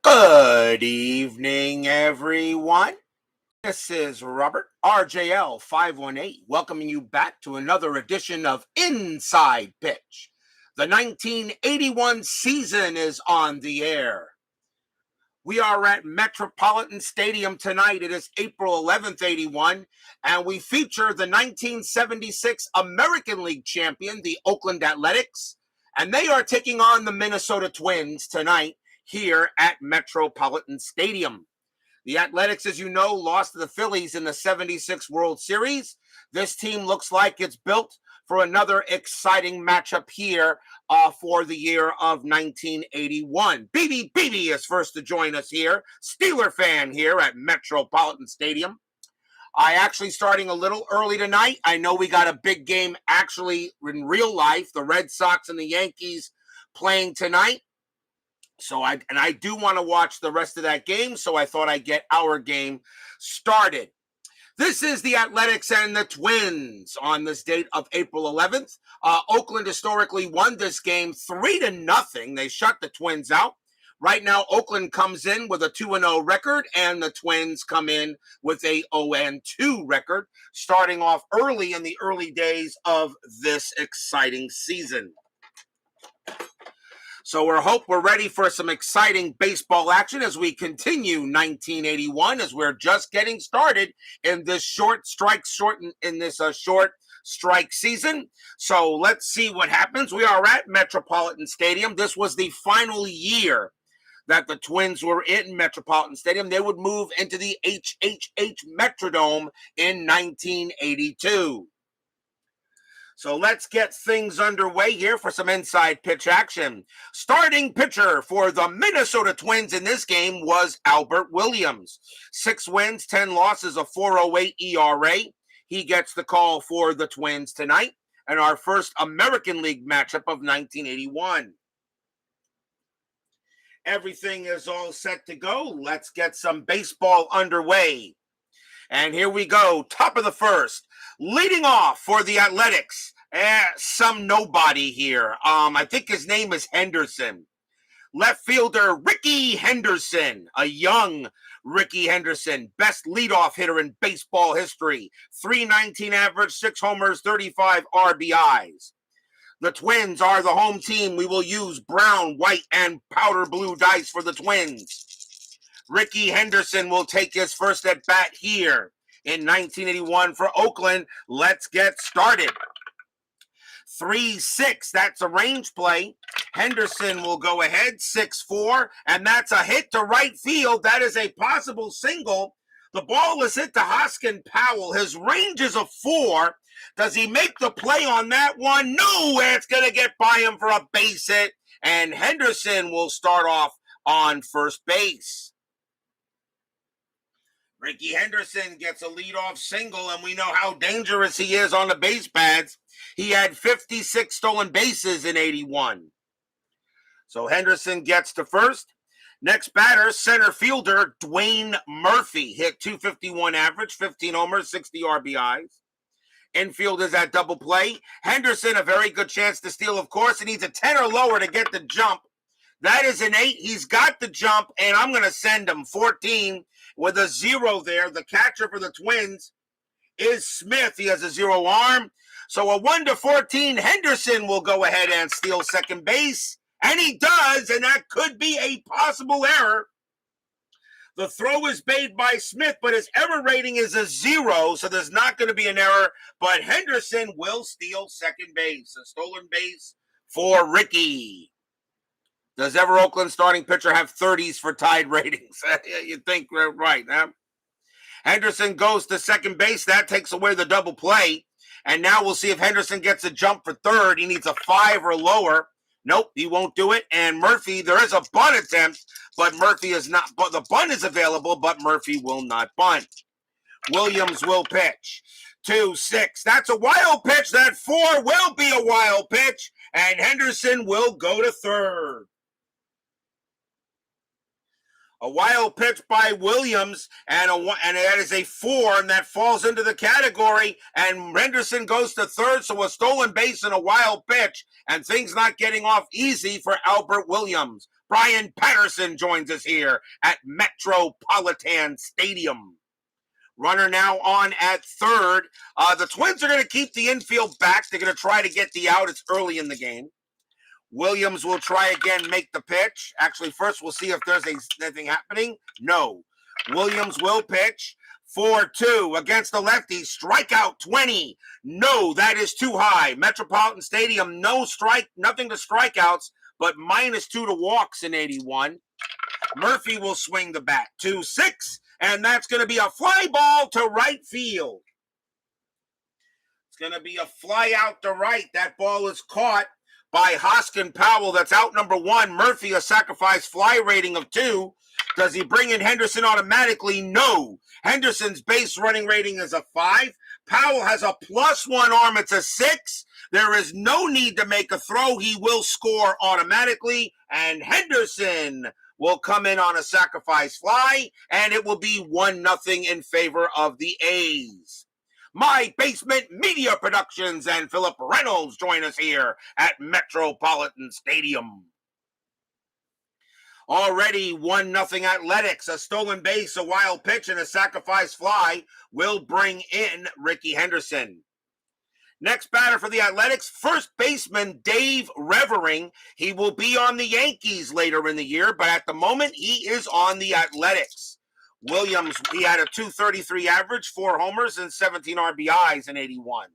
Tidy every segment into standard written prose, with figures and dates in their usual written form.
Good evening, everyone. This is Robert, RJL 518, welcoming you back to another edition of Inside Pitch. The 1981 season is on the air. We are at Metropolitan Stadium tonight. It is April 11th, 81, and we feature the 1976 American League champion, the Oakland Athletics, and they are taking on the Minnesota Twins tonight here at Metropolitan Stadium. The Athletics, as you know, lost to the Phillies in the 76 World Series. This team looks like it's built for another exciting matchup here for the year of 1981. BB is first to join us here, Steeler fan here at Metropolitan Stadium. I actually starting a little early tonight. I know we got a big game actually in real life, the Red Sox and the Yankees playing tonight. So I do want to watch the rest of that game, so I thought I'd get our game started. This is the Athletics and the Twins on this date of April 11th. Oakland historically won this game 3-0. They shut the Twins out. Right now, Oakland comes in with a 2-0 record, and the Twins come in with a 0-2 record, starting off early in the early days of this exciting season. So we're ready for some exciting baseball action as we continue 1981, as we're just getting started in this short strike season. So let's see what happens. We are at Metropolitan Stadium. This was the final year that the Twins were in Metropolitan Stadium. They would move into the HHH Metrodome in 1982. So let's get things underway here for some inside pitch action. Starting pitcher for the Minnesota Twins in this game was Albert Williams. 6 wins, 10 losses, a 4.08 ERA. He gets the call for the Twins tonight and our first American League matchup of 1981. Everything is all set to go. Let's get some baseball underway. And here we go, top of the first. Leading off for the Athletics, some nobody here. I think his name is Henderson. Left fielder Rickey Henderson, a young Rickey Henderson, best leadoff hitter in baseball history. 319 average, 6 homers, 35 RBIs. The Twins are the home team. We will use brown, white, and powder blue dice for the Twins. Rickey Henderson will take his first at bat here in 1981 for Oakland. Let's get started. 3-6, that's a range play. Henderson will go ahead, 6-4, and that's a hit to right field. That is a possible single. The ball is hit to Hoskin Powell. His range is a 4. Does he make the play on that one? No, it's going to get by him for a base hit, and Henderson will start off on first base. Rickey Henderson gets a leadoff single, and we know how dangerous he is on the base pads. He had 56 stolen bases in 81. So Henderson gets to first. Next batter, center fielder Dwayne Murphy, hit .251 average, 15 homers, 60 RBIs. Infield is at double play. Henderson, a very good chance to steal, of course. He needs a 10 or lower to get the jump. That is an 8. He's got the jump, and I'm going to send him 14 with a 0 there. The catcher for the Twins is Smith. He has a 0 arm. So a 1-14, Henderson will go ahead and steal second base. And he does, and that could be a possible error. The throw is made by Smith, but his error rating is a 0, so there's not going to be an error. But Henderson will steal second base. A stolen base for Rickey. Does ever Oakland starting pitcher have 30s for tied ratings? You think right, huh? Henderson goes to second base. That takes away the double play. And now we'll see if Henderson gets a jump for third. He needs a 5 or lower. Nope, he won't do it. And Murphy, there is a bunt attempt, but Murphy is not. But the bunt is available, but Murphy will not bunt. Williams will pitch. 2-6. That's a wild pitch. That 4 will be a wild pitch. And Henderson will go to third. A wild pitch by Williams, and that is a 4, and that falls into the category, and Henderson goes to third, so a stolen base and a wild pitch, and things not getting off easy for Albert Williams. Brian Patterson joins us here at Metropolitan Stadium. Runner now on at third. The Twins are going to keep the infield back. They're going to try to get the out. It's early in the game. Williams will try again, make the pitch. Actually, first we'll see if there's anything happening. No. Williams will pitch. 4-2 against the lefty. Strikeout 20. No, that is too high. Metropolitan Stadium, nothing to strikeouts, but -2 to walks in 81. Murphy will swing the bat. 2-6, and that's going to be a fly ball to right field. It's going to be a fly out to right. That ball is caught by Hoskin Powell. That's out number 1. Murphy, a sacrifice fly rating of 2. Does he bring in Henderson automatically? No. Henderson's base running rating is a 5. Powell has a +1 arm. It's a 6. There is no need to make a throw. He will score automatically. And Henderson will come in on a sacrifice fly. And it will be 1-0 in favor of the A's. My Basement Media Productions and Philip Reynolds join us here at Metropolitan Stadium. Already 1-0 Athletics. A stolen base, a wild pitch, and a sacrifice fly will bring in Ricky Henderson. Next batter for the Athletics, first baseman Dave Revering. He will be on the Yankees later in the year, but at the moment he is on the Athletics. Williams, he had a .233 average, 4 homers, and 17 RBIs in 81.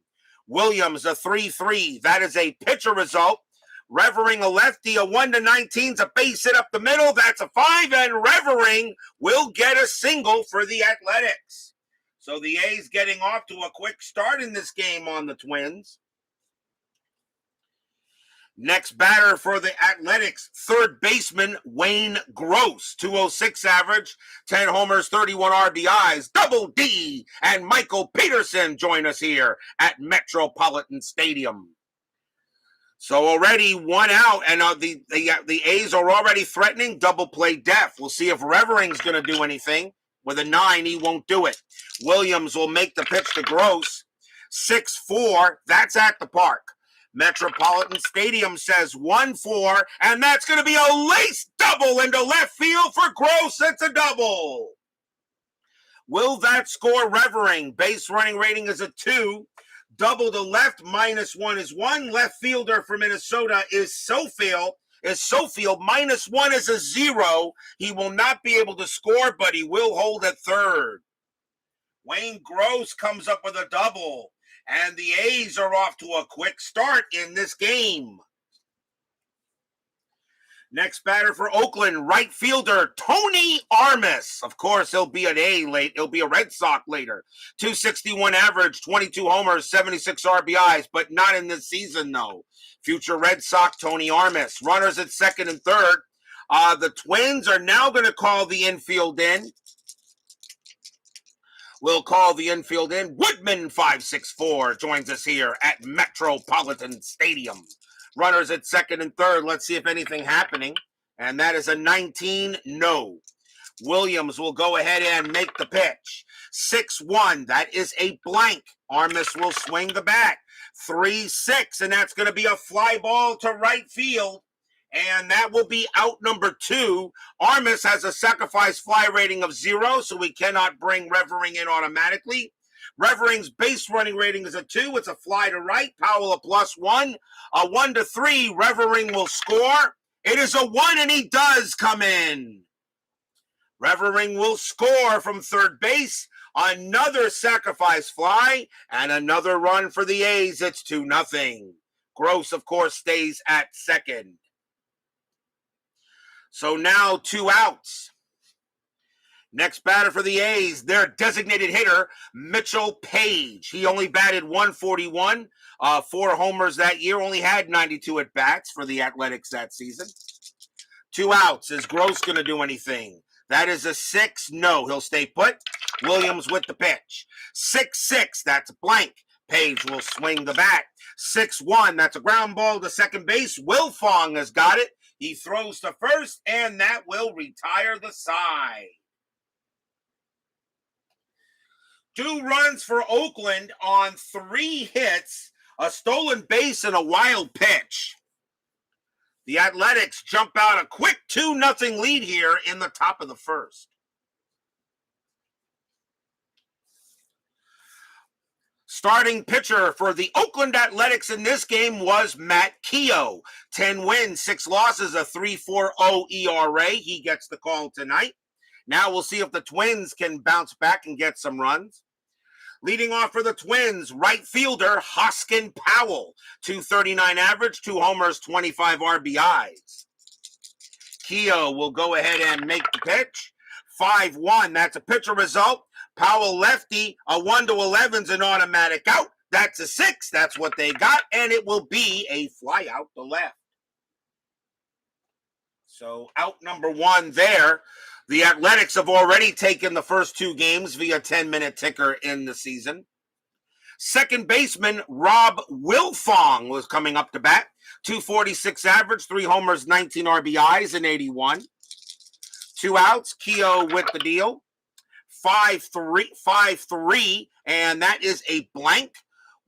Williams, a 3.3. That is a pitcher result. Revering, a lefty, a 1-19's a base hit up the middle. That's a 5, and Revering will get a single for the Athletics. So the A's getting off to a quick start in this game on the Twins. Next batter for the Athletics, third baseman Wayne Gross, 206 average, 10 homers, 31 RBIs, Double D, and Michael Peterson join us here at Metropolitan Stadium. So already 1 out, and the A's are already threatening double play death. We'll see if Revering's going to do anything. With a 9, he won't do it. Williams will make the pitch to Gross. 6-4, that's at the park. Metropolitan Stadium says 1-4, and that's going to be a lace double into left field for Gross. It's a double. Will that score Revering? Base running rating is a 2. Double to left, -1 is 1. Left fielder for Minnesota is Sofield. -1 is a 0. He will not be able to score, but he will hold at third. Wayne Gross comes up with a double, and the A's are off to a quick start in this game. Next batter for Oakland, right fielder Tony Armas. Of course, he'll be an A late. He'll be a Red Sox later. .261 average, 22 homers, 76 RBIs, but not in this season, though. Future Red Sox Tony Armas. Runners at second and third. The Twins are now going to call the infield in. We'll call the infield in. Woodman 564 joins us here at Metropolitan Stadium. Runners at second and third. Let's see if anything happening. And that is a 19, no. Williams will go ahead and make the pitch. 6-1, that is a blank. Armas will swing the bat. 3-6, and that's going to be a fly ball to right field. And that will be out number 2. Armas has a sacrifice fly rating of 0, so we cannot bring Revering in automatically. Revering's base running rating is a 2. It's a fly to right. Powell a +1. A 1-3. Revering will score. It is a 1, and he does come in. Revering will score from third base. Another sacrifice fly and another run for the A's. It's 2-0. Gross, of course, stays at second. So now 2 outs. Next batter for the A's, their designated hitter, Mitchell Page. He only batted .141, 4 homers that year, only had 92 at-bats for the Athletics that season. 2 outs. Is Gross going to do anything? That is a 6. No, he'll stay put. Williams with the pitch. 6-6, that's blank. Page will swing the bat. 6-1, that's a ground ball to second base. Wilfong has got it. He throws to first, and that will retire the side. 2 runs for Oakland on 3 hits, a stolen base, and a wild pitch. The Athletics jump out a quick 2-0 lead here in the top of the first. Starting pitcher for the Oakland Athletics in this game was Matt Keough. 10 wins, 6 losses, a 3.40 ERA. He gets the call tonight. Now we'll see if the Twins can bounce back and get some runs. Leading off for the Twins, right fielder Hoskin Powell. 239 average, 2 homers, 25 RBIs. Keough will go ahead and make the pitch. 5-1, that's a pitcher result. Powell lefty, a 1-11's an automatic out. That's a 6, that's what they got, and it will be a fly out to left. So out number 1 there. The Athletics have already taken the first 2 games via 10-minute ticker in the season. Second baseman Rob Wilfong was coming up to bat. 246 average, 3 homers, 19 RBIs in 81. 2 outs, Keough with the deal. 5-3, and that is a blank.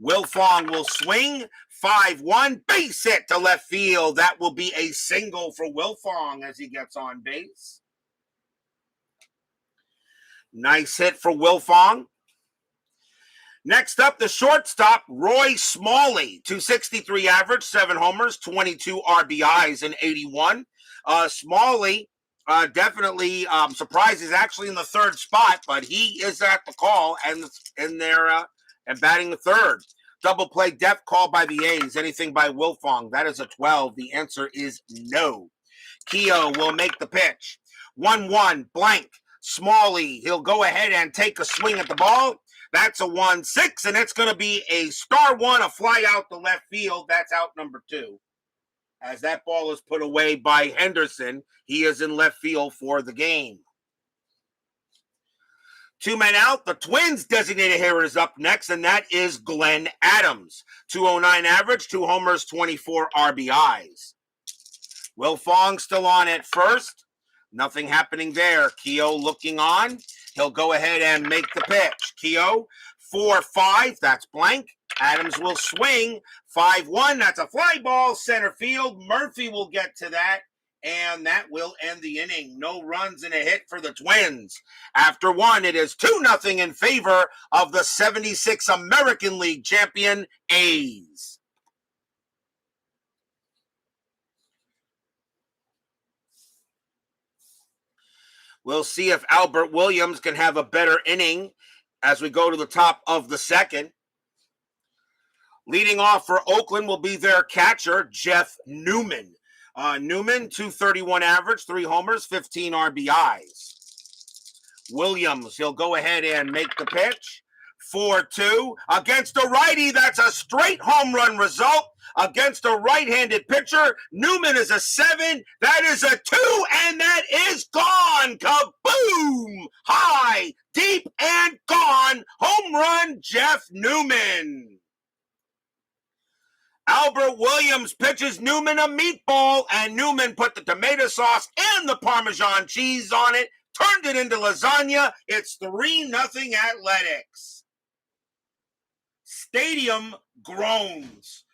Wilfong will swing. 5-1, base hit to left field. That will be a single for Wilfong as he gets on base. Nice hit for Wilfong. Next up, the shortstop, Roy Smalley. 263 average, 7 homers, 22 RBIs in 81. Smalley definitely surprised he's actually in the 3rd spot, but he is at the call and in there and batting the 3rd. Double play death call by the A's. Anything by Wilfong. That is a 12. The answer is no. Keough will make the pitch. 1-1, blank. Smalley, he'll go ahead and take a swing at the ball. That's a 1-6, and it's going to be a star 1, a fly out to left field. That's out number 2. As that ball is put away by Henderson, he is in left field for the game. 2 men out. The Twins' designated hitter is up next, and that is Glenn Adams. 209 average, 2 homers, 24 RBIs. Wilfong still on at first. Nothing happening there. Keough looking on. He'll go ahead and make the pitch. Keough, 4-5, that's blank. Adams will swing. 5-1, that's a fly ball, center field. Murphy will get to that, and that will end the inning. No runs and a hit for the Twins. After 1, it is 2-0 in favor of the 76 American League champion A's. We'll see if Albert Williams can have a better inning as we go to the top of the 2nd. Leading off for Oakland will be their catcher, Jeff Newman. Newman, 231 average, 3 homers, 15 RBIs. Williams, he'll go ahead and make the pitch. 4-2 against a righty. That's a straight home run result against a right-handed pitcher. Newman is a 7. That is a 2, and that is gone. Kaboom! High, deep, and gone. Home run, Jeff Newman. Albert Williams pitches Newman a meatball, and Newman put the tomato sauce and the Parmesan cheese on it, turned it into lasagna. It's 3-0 Athletics. Stadium groans.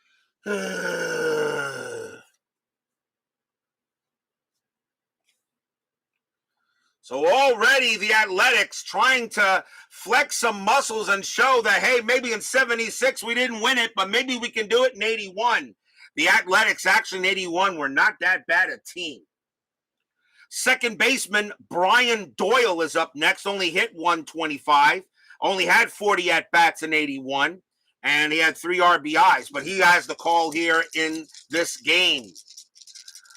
So already the Athletics trying to flex some muscles and show that, hey, maybe in 76 we didn't win it, but maybe we can do it in 81. The Athletics actually in 81 were not that bad a team. Second baseman Brian Doyle is up next, only hit 125, only had 40 at-bats in 81, and he had 3 RBIs, but he has the call here in this game.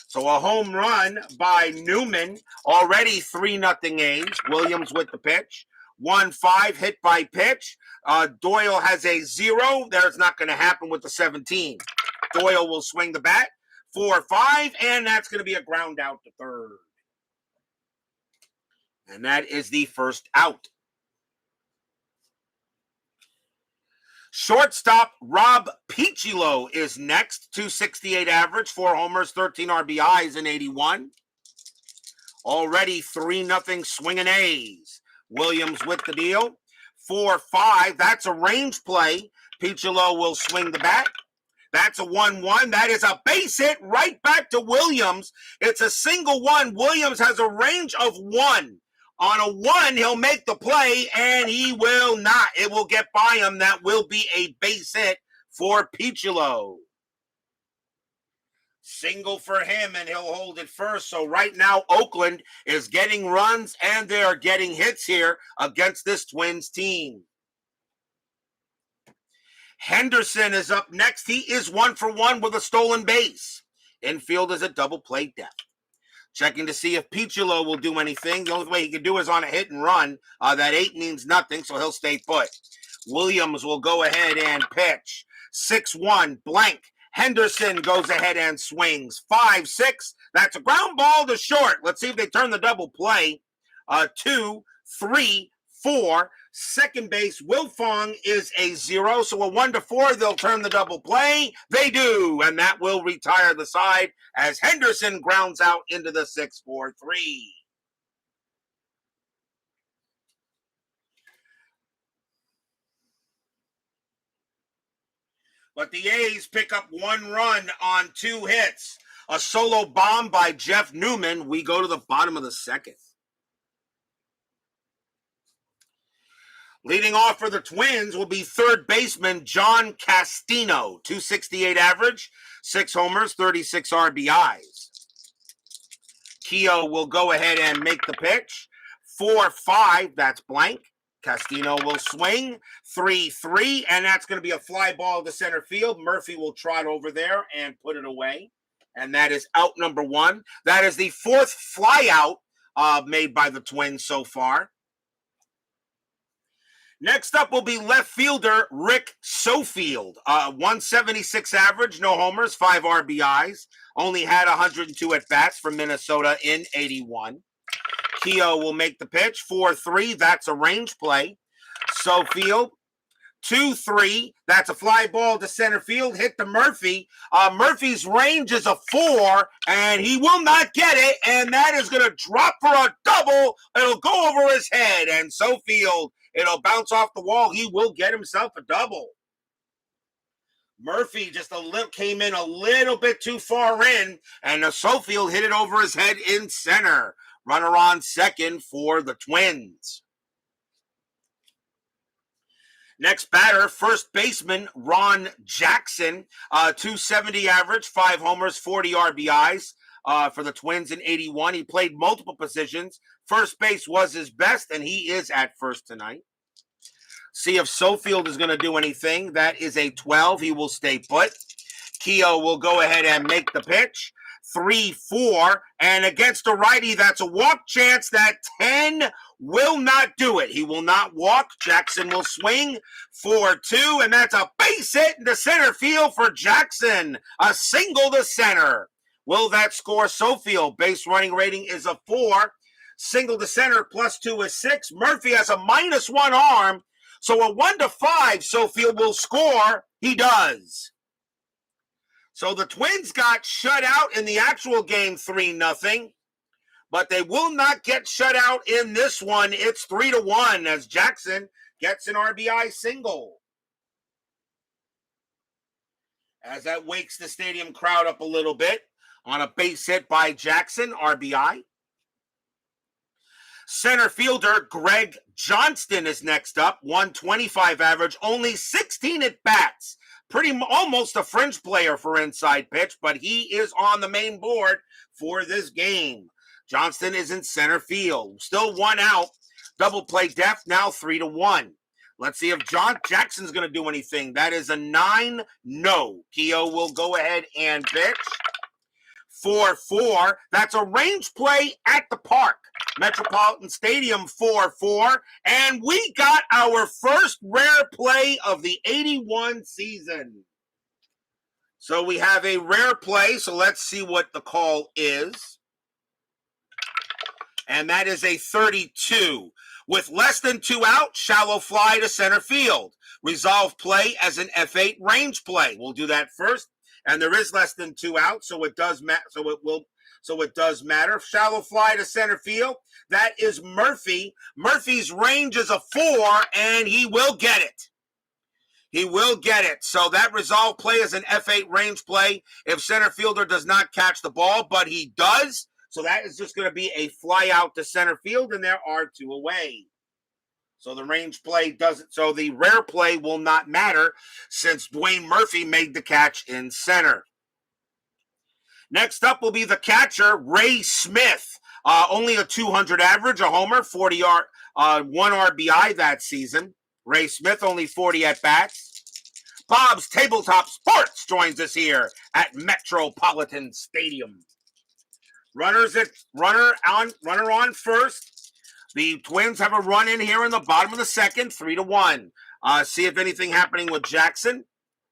So a home run by Newman, already 3-0 A's. Williams with the pitch. 1-5 hit by pitch. Doyle has a 0. There's not going to happen with the 17. Doyle will swing the bat. 4-5, and that's going to be a ground out to third. And that is the first out. Shortstop Rob Pichilo is next. 268 average, 4 homers, 13 RBIs in 81. Already 3-0 swinging A's. Williams with the deal. 4-5, that's a range play. Pichilo will swing the bat. That's a 1-1. That is a base hit right back to Williams. It's a single one. Williams has a range of 1. On a 1, he'll make the play, and he will not. It will get by him. That will be a base hit for Keough. Single for him, and he'll hold it first. So right now, Oakland is getting runs, and they are getting hits here against this Twins team. Henderson is up next. He is 1 for 1 with a stolen base. Infield is a double play depth. Checking to see if Keough will do anything. The only way he can do is on a hit and run. That 8 means nothing, so he'll stay put. Williams will go ahead and pitch. 6-1, blank. Henderson goes ahead and swings. 5-6. That's a ground ball to short. Let's see if they turn the double play. 2, 3, 4. Second base, Wilfong is a 0. So a 1 to 4, they'll turn the double play. They do, and that will retire the side as Henderson grounds out into the 6-4-3. But the A's pick up 1 run on 2 hits. A solo bomb by Jeff Newman. We go to the bottom of the second. Leading off for the Twins will be third baseman John Castino. 268 average, 6 homers, 36 RBIs. Keough will go ahead and make the pitch. 4-5, that's blank. Castino will swing. 3-3, and that's going to be a fly ball to center field. Murphy will trot over there and put it away. And that is out number 1. That is the 4th fly out made by the Twins so far. Next up will be left fielder Rick Sofield. 176 average, no homers, 5 RBIs. Only had 102 at-bats for Minnesota in 81. Keough will make the pitch. 4-3, that's a range play. Sofield, 2-3, that's a fly ball to center field, hit to Murphy. Murphy's range is a 4, and he will not get it, and that is going to drop for a double. It'll go over his head, and Sofield, it'll bounce off the wall. He will get himself a double. Murphy just came in a little bit too far in, and Sofield hit it over his head in center. Runner on second for the Twins. Next batter, first baseman Ron Jackson. 270 average, 5 homers, 40 RBIs for the Twins in 81. He played multiple positions. First base was his best, and he is at first tonight. See if Sofield is going to do anything. That is a 12. He will stay put. Keough will go ahead and make the pitch. 3-4, and against a righty, that's a walk chance. That 10 will not do it. He will not walk. Jackson will swing. 4-2, and that's a base hit into center field for Jackson. A single to center. Will that score Sofield? Base running rating is a 4. Single to center +2 is 6. Murphy has a -1 arm, so a 1 to 5, Sofield will score. He does. So the Twins got shut out in the actual game 3-0, but they will not get shut out in this one. It's 3-1 as Jackson gets an RBI single. As that wakes the stadium crowd up a little bit on a base hit by Jackson, RBI. Center fielder Greg Johnston is next up, 125 average, only 16 at-bats. Almost a fringe player for inside pitch, but he is on the main board for this game. Johnston is in center field. Still 1 out. Double play depth, now 3-1. Let's see if Jackson's going to do anything. That is a 9, no. Keough will go ahead and pitch. 4-4. That's a range play at the park. Metropolitan Stadium, 4-4. And we got our first rare play of the 81 season. So we have a rare play. So let's see what the call is. And that is a 32. With less than 2 out, shallow fly to center field. Resolve play as an F8 range play. We'll do that first. And there is less than 2 out, so it does matter. So it does matter. Shallow fly to center field. That is Murphy. Murphy's range is a 4, and he will get it. He will get it. So that resolve play is an F8 range play if center fielder does not catch the ball, but he does. So that is just going to be a fly out to center field, and there are 2 away. So the range play doesn't, so the rare play will not matter since Dwayne Murphy made the catch in center. Next up will be the catcher, Ray Smith. Only a 200 average, a homer, 1 RBI that season. Ray Smith, only 40 at-bats. Bob's Tabletop Sports joins us here at Metropolitan Stadium. Runner on first. The Twins have a run in here in the bottom of the second, 3-1. See if anything happening with Jackson.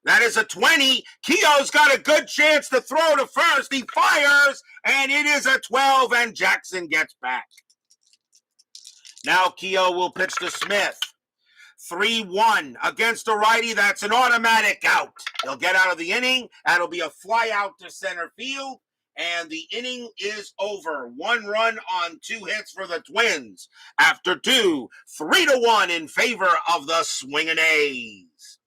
That is a 20. Keough's got a good chance to throw to first. He fires, and it is a 12, and Jackson gets back. Now Keough will pitch to Smith. 3-1 against a righty. That's an automatic out. He'll get out of the inning. That'll be a fly out to center field, and the inning is over. 1 run on 2 hits for the Twins. After 2, 3-1 in favor of the Swingin' A's.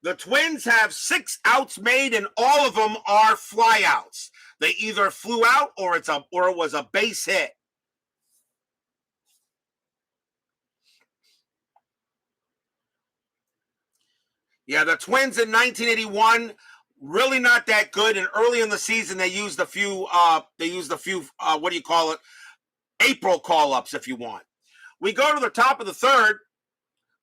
The Twins have 6 outs made, and all of them are flyouts. They either flew out or it was a base hit. Yeah, the Twins in 1981 really not that good, and early in the season they used a few April call-ups if you want. We go to the top of the third.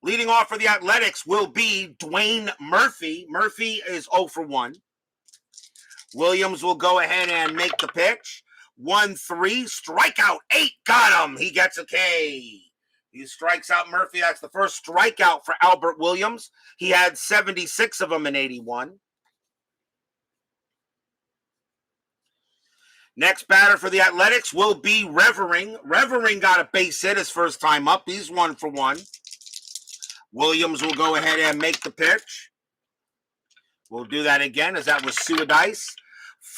Leading off for the Athletics will be Dwayne Murphy. Murphy is 0 for 1. Williams will go ahead and make the pitch. 1-3, strikeout, 8, got him. He gets a K. He strikes out Murphy. That's the first strikeout for Albert Williams. He had 76 of them in 81. Next batter for the Athletics will be Revering. Revering got a base hit his first time up. He's 1 for 1. Williams will go ahead and make the pitch. We'll do that again as that was Suadice.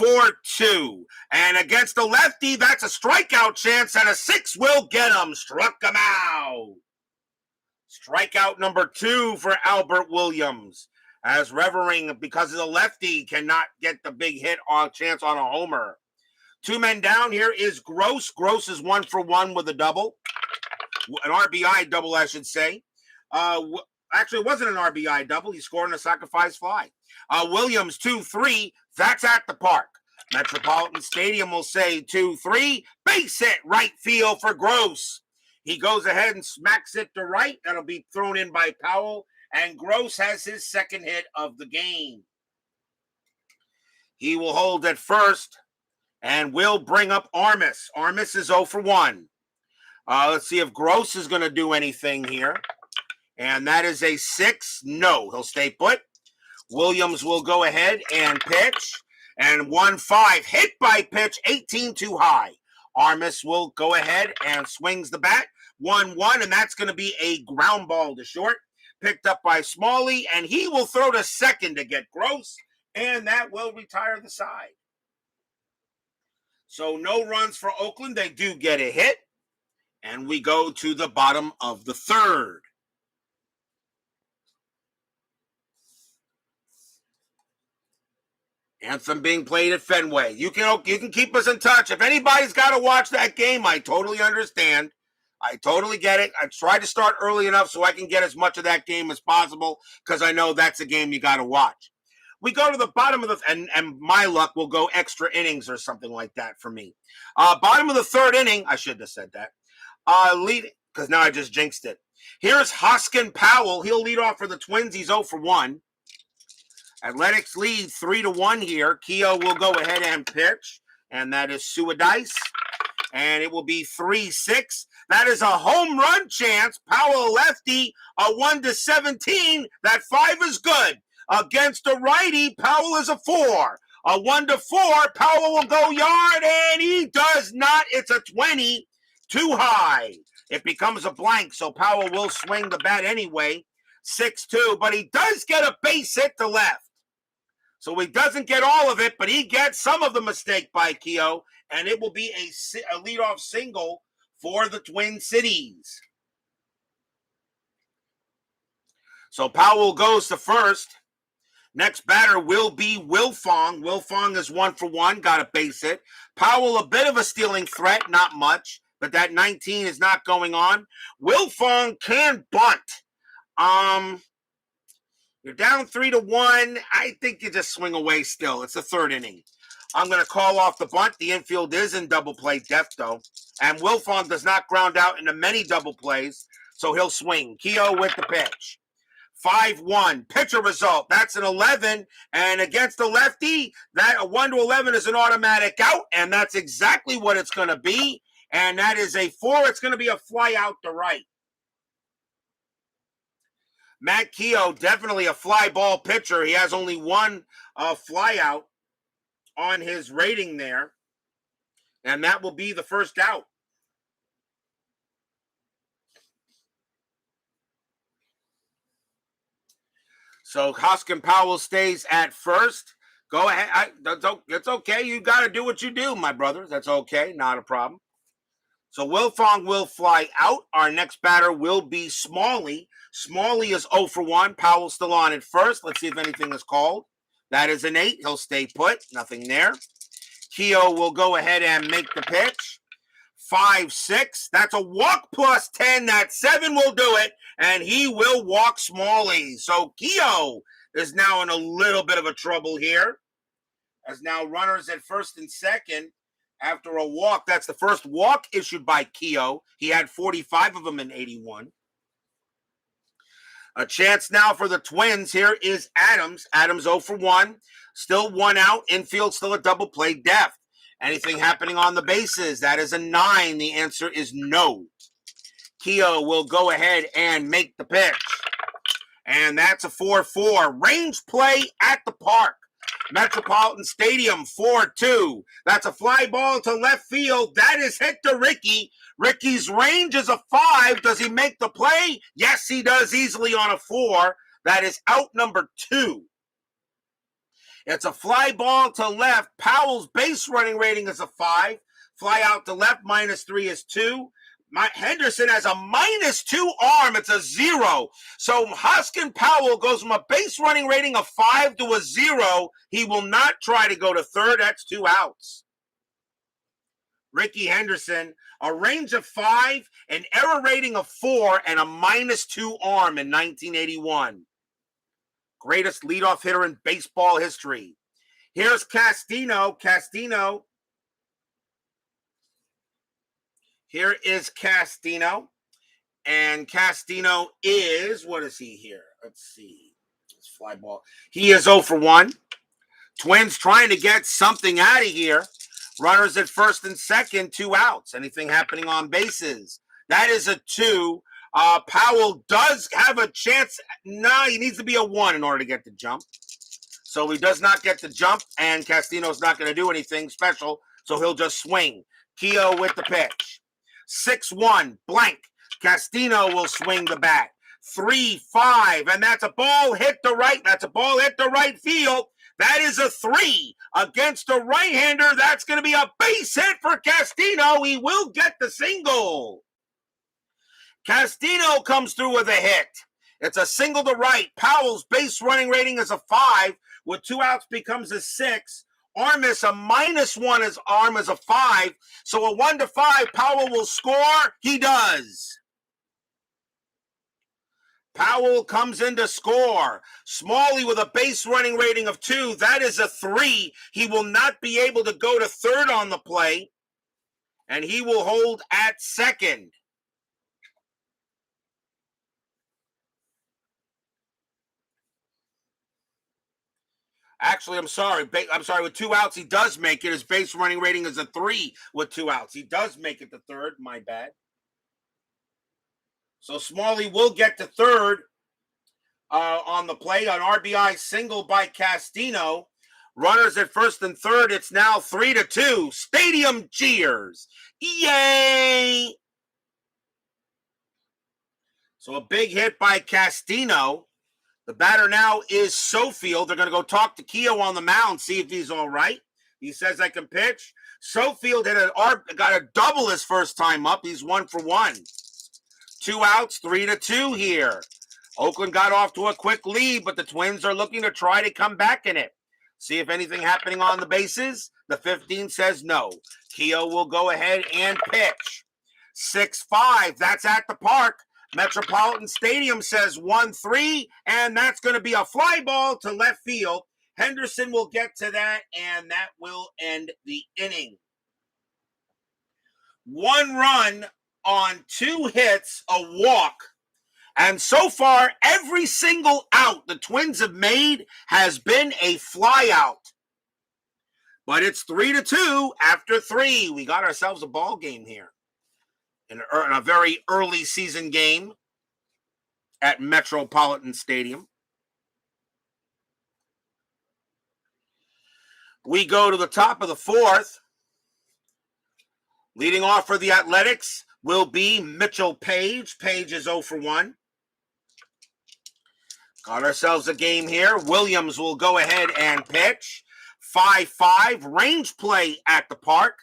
4-2. And against the lefty, that's a strikeout chance, and a 6 will get him. Struck him out. Strikeout number 2 for Albert Williams. As Revering, because of the lefty, cannot get the big hit on chance on a homer. 2 men down. Here is Gross. Gross is 1 for 1 with a double. An RBI double, I should say. Actually, it wasn't an RBI double. He scored on a sacrifice fly. Williams, 2-3. That's at the park. Metropolitan Stadium will say 2-3. Base hit right field for Gross. He goes ahead and smacks it to right. That'll be thrown in by Powell. And Gross has his second hit of the game. He will hold at first and will bring up Armas. Armas is 0 for 1. Let's see if Gross is going to do anything here. And that is a 6. No, he'll stay put. Williams will go ahead and pitch. And 1-5. Hit by pitch, 18 too high. Armas will go ahead and swings the bat. 1-1, and that's going to be a ground ball to short. Picked up by Smalley, and he will throw to second to get Gross. And that will retire the side. So no runs for Oakland. They do get a hit. And we go to the bottom of the third. Anthem being played at Fenway. You can keep us in touch. If anybody's got to watch that game, I totally understand. I totally get it. I try to start early enough so I can get as much of that game as possible because I know that's a game you got to watch. We go to the bottom of the and my luck will go extra innings or something like that for me. Bottom of the third inning. I should have said that. Lead because now I just jinxed it. Here's Hoskin Powell. He'll lead off for the Twins. He's 0 for 1. Athletics lead 3-1 here. Keough will go ahead and pitch, and that is Suadice. And it will be 3-6. That is a home run chance. Powell lefty, a 1-17. That 5 is good. Against a righty, Powell is a 4. A 1-4. Powell will go yard, and he does not. It's a 20. Too high. It becomes a blank, so Powell will swing the bat anyway. 6-2, but he does get a base hit to left. So he doesn't get all of it, but he gets some of the mistake by Keough, and it will be a leadoff single for the Twin Cities. So Powell goes to first. Next batter will be Wilfong. Wilfong is 1-for-1, got a base hit. Powell, a bit of a stealing threat, not much, but that 19 is not going on. Wilfong can bunt. You're down 3-1. I think you just swing away still. It's the third inning. I'm going to call off the bunt. The infield is in double play depth, though. And Wilfong does not ground out into many double plays, so he'll swing. Keough with the pitch. 5-1. Pitcher result. That's an 11. And against the lefty, that a 1-11 is an automatic out. And that's exactly what it's going to be. And that is a 4. It's going to be a fly out to right. Matt Keough, definitely a fly ball pitcher. He has only one fly out on his rating there. And that will be the first out. So Hoskin Powell stays at first. Go ahead. It's okay. You got to do what you do, my brothers. That's okay. Not a problem. So Wilfong will fly out. Our next batter will be Smalley. Smalley is 0-for-1. Powell still on at first. Let's see if anything is called. That is an 8. He'll stay put. Nothing there. Keough will go ahead and make the pitch. 5-6. That's a walk plus 10. That 7 will do it. And he will walk Smalley. So Keough is now in a little bit of a trouble here. As now runners at first and second after a walk. That's the first walk issued by Keough. He had 45 of them in 81. A chance now for the Twins. Here is Adams. Adams 0-for-1. Still 1 out. Infield still a double play depth. Anything happening on the bases? That is a 9. The answer is no. Keough will go ahead and make the pitch. And that's a 4-4. Range play at the park. Metropolitan Stadium, 4-2. That's a fly ball to left field. That is hit to Ricky. Ricky's range is a 5. Does he make the play? Yes, he does easily on a 4. That is out number 2. It's a fly ball to left. Powell's base running rating is a 5. Fly out to left, -3 is 2. Henderson has a -2 arm. It's a 0. So Hoskin Powell goes from a base running rating of 5 to a 0. He will not try to go to third. That's 2 outs. Ricky Henderson, a range of 5, an error rating of 4, and a -2 arm in 1981. Greatest leadoff hitter in baseball history. Here's Castino. Here is Castino. And Castino is, what is he here? Let's see. It's fly ball. He is 0-for-1. Twins trying to get something out of here. Runners at first and second, 2 outs. Anything happening on bases? That is a 2. Powell does have a chance. No, he needs to be a 1 in order to get the jump. So he does not get the jump, and Castino's not going to do anything special, so he'll just swing. Keough with the pitch. 6-1, blank. Castino will swing the bat. 3-5, and that's a ball hit to right. That's a ball hit to right field. That is a 3 against a right-hander. That's going to be a base hit for Castino. He will get the single. Castino comes through with a hit. It's a single to right. Powell's base running rating is a 5. With 2 outs becomes a 6. Armis, a -1, his arm is a 5. So a 1-5, Powell will score. He does. Powell comes in to score. Smalley with a base running rating of 2. That is a 3. He will not be able to go to third on the play. And he will hold at second. Actually, I'm sorry. With 2 outs, he does make it. His base running rating is a 3 with 2 outs. He does make it to third. My bad. So Smalley will get to third on the play. On RBI single by Castino. Runners at first and third. It's now 3-2. Stadium cheers. Yay! So a big hit by Castino. The batter now is Sofield. They're going to go talk to Keough on the mound, see if he's all right. He says I can pitch. Sofield got a double his first time up. He's 1-for-1. 2 outs, 3-2 here. Oakland got off to a quick lead, but the Twins are looking to try to come back in it. See if anything happening on the bases. The 15 says no. Keough will go ahead and pitch. 6-5. That's at the park. Metropolitan Stadium says 1-3, and that's going to be a fly ball to left field. Henderson will get to that, and that will end the inning. 1 run on 2 hits, a walk. And so far, every single out the Twins have made has been a fly out. But it's 3-2 after 3. We got ourselves a ball game here in a very early season game at Metropolitan Stadium. We go to the top of the 4th. Leading off for the Athletics will be Mitchell Page. Page is 0 for 1. Got ourselves a game here. Williams will go ahead and pitch. 5-5. Range play at the park.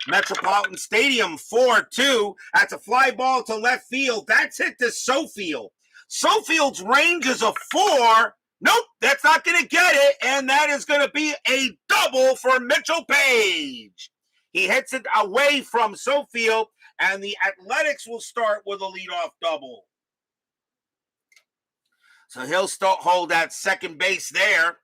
Metropolitan Stadium 4-2. That's a fly ball to left field. That's hit to Sofield's. Sofield's range is a 4. Nope, that's not going to get it. And that is going to be a double for Mitchell Page. He hits it away from Sofield, and the Athletics will start with a leadoff double. So he'll still hold that second base there.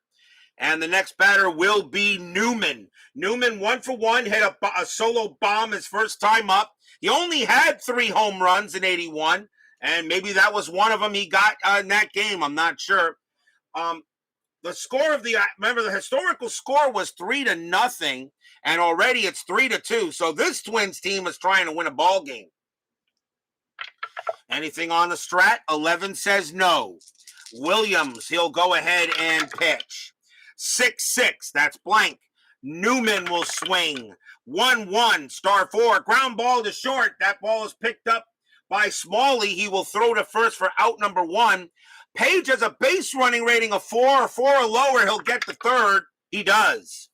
And the next batter will be Newman. Newman, 1 for 1, hit a solo bomb his first time up. He only had 3 home runs in 81, and maybe that was one of them he got in that game. I'm not sure. The score remember the historical score was 3-0, and already it's 3-2. So this Twins team is trying to win a ball game. Anything on the strat? 11 says no. Williams, he'll go ahead and pitch. 6-6, that's blank. Newman will swing. 1-1, star 4, ground ball to short. That ball is picked up by Smalley. He will throw to first for out number 1. Page has a base running rating of 4 or lower. He'll get to third. He does.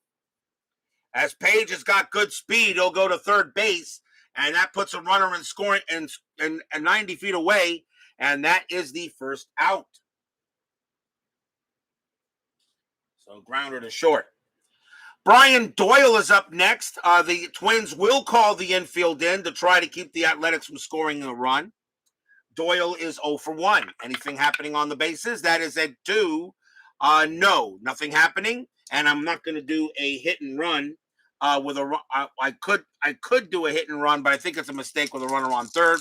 As Page has got good speed, he'll go to third base, and that puts a runner in scoring and 90 feet away, and that is the first out. So grounder to short. Brian Doyle is up next. The Twins will call the infield in to try to keep the Athletics from scoring a run. Doyle is 0 for 1. Anything happening on the bases? That is a 2. No, nothing happening. And I'm not going to do a hit and run with a run. I could do a hit and run, but I think it's a mistake with a runner on third.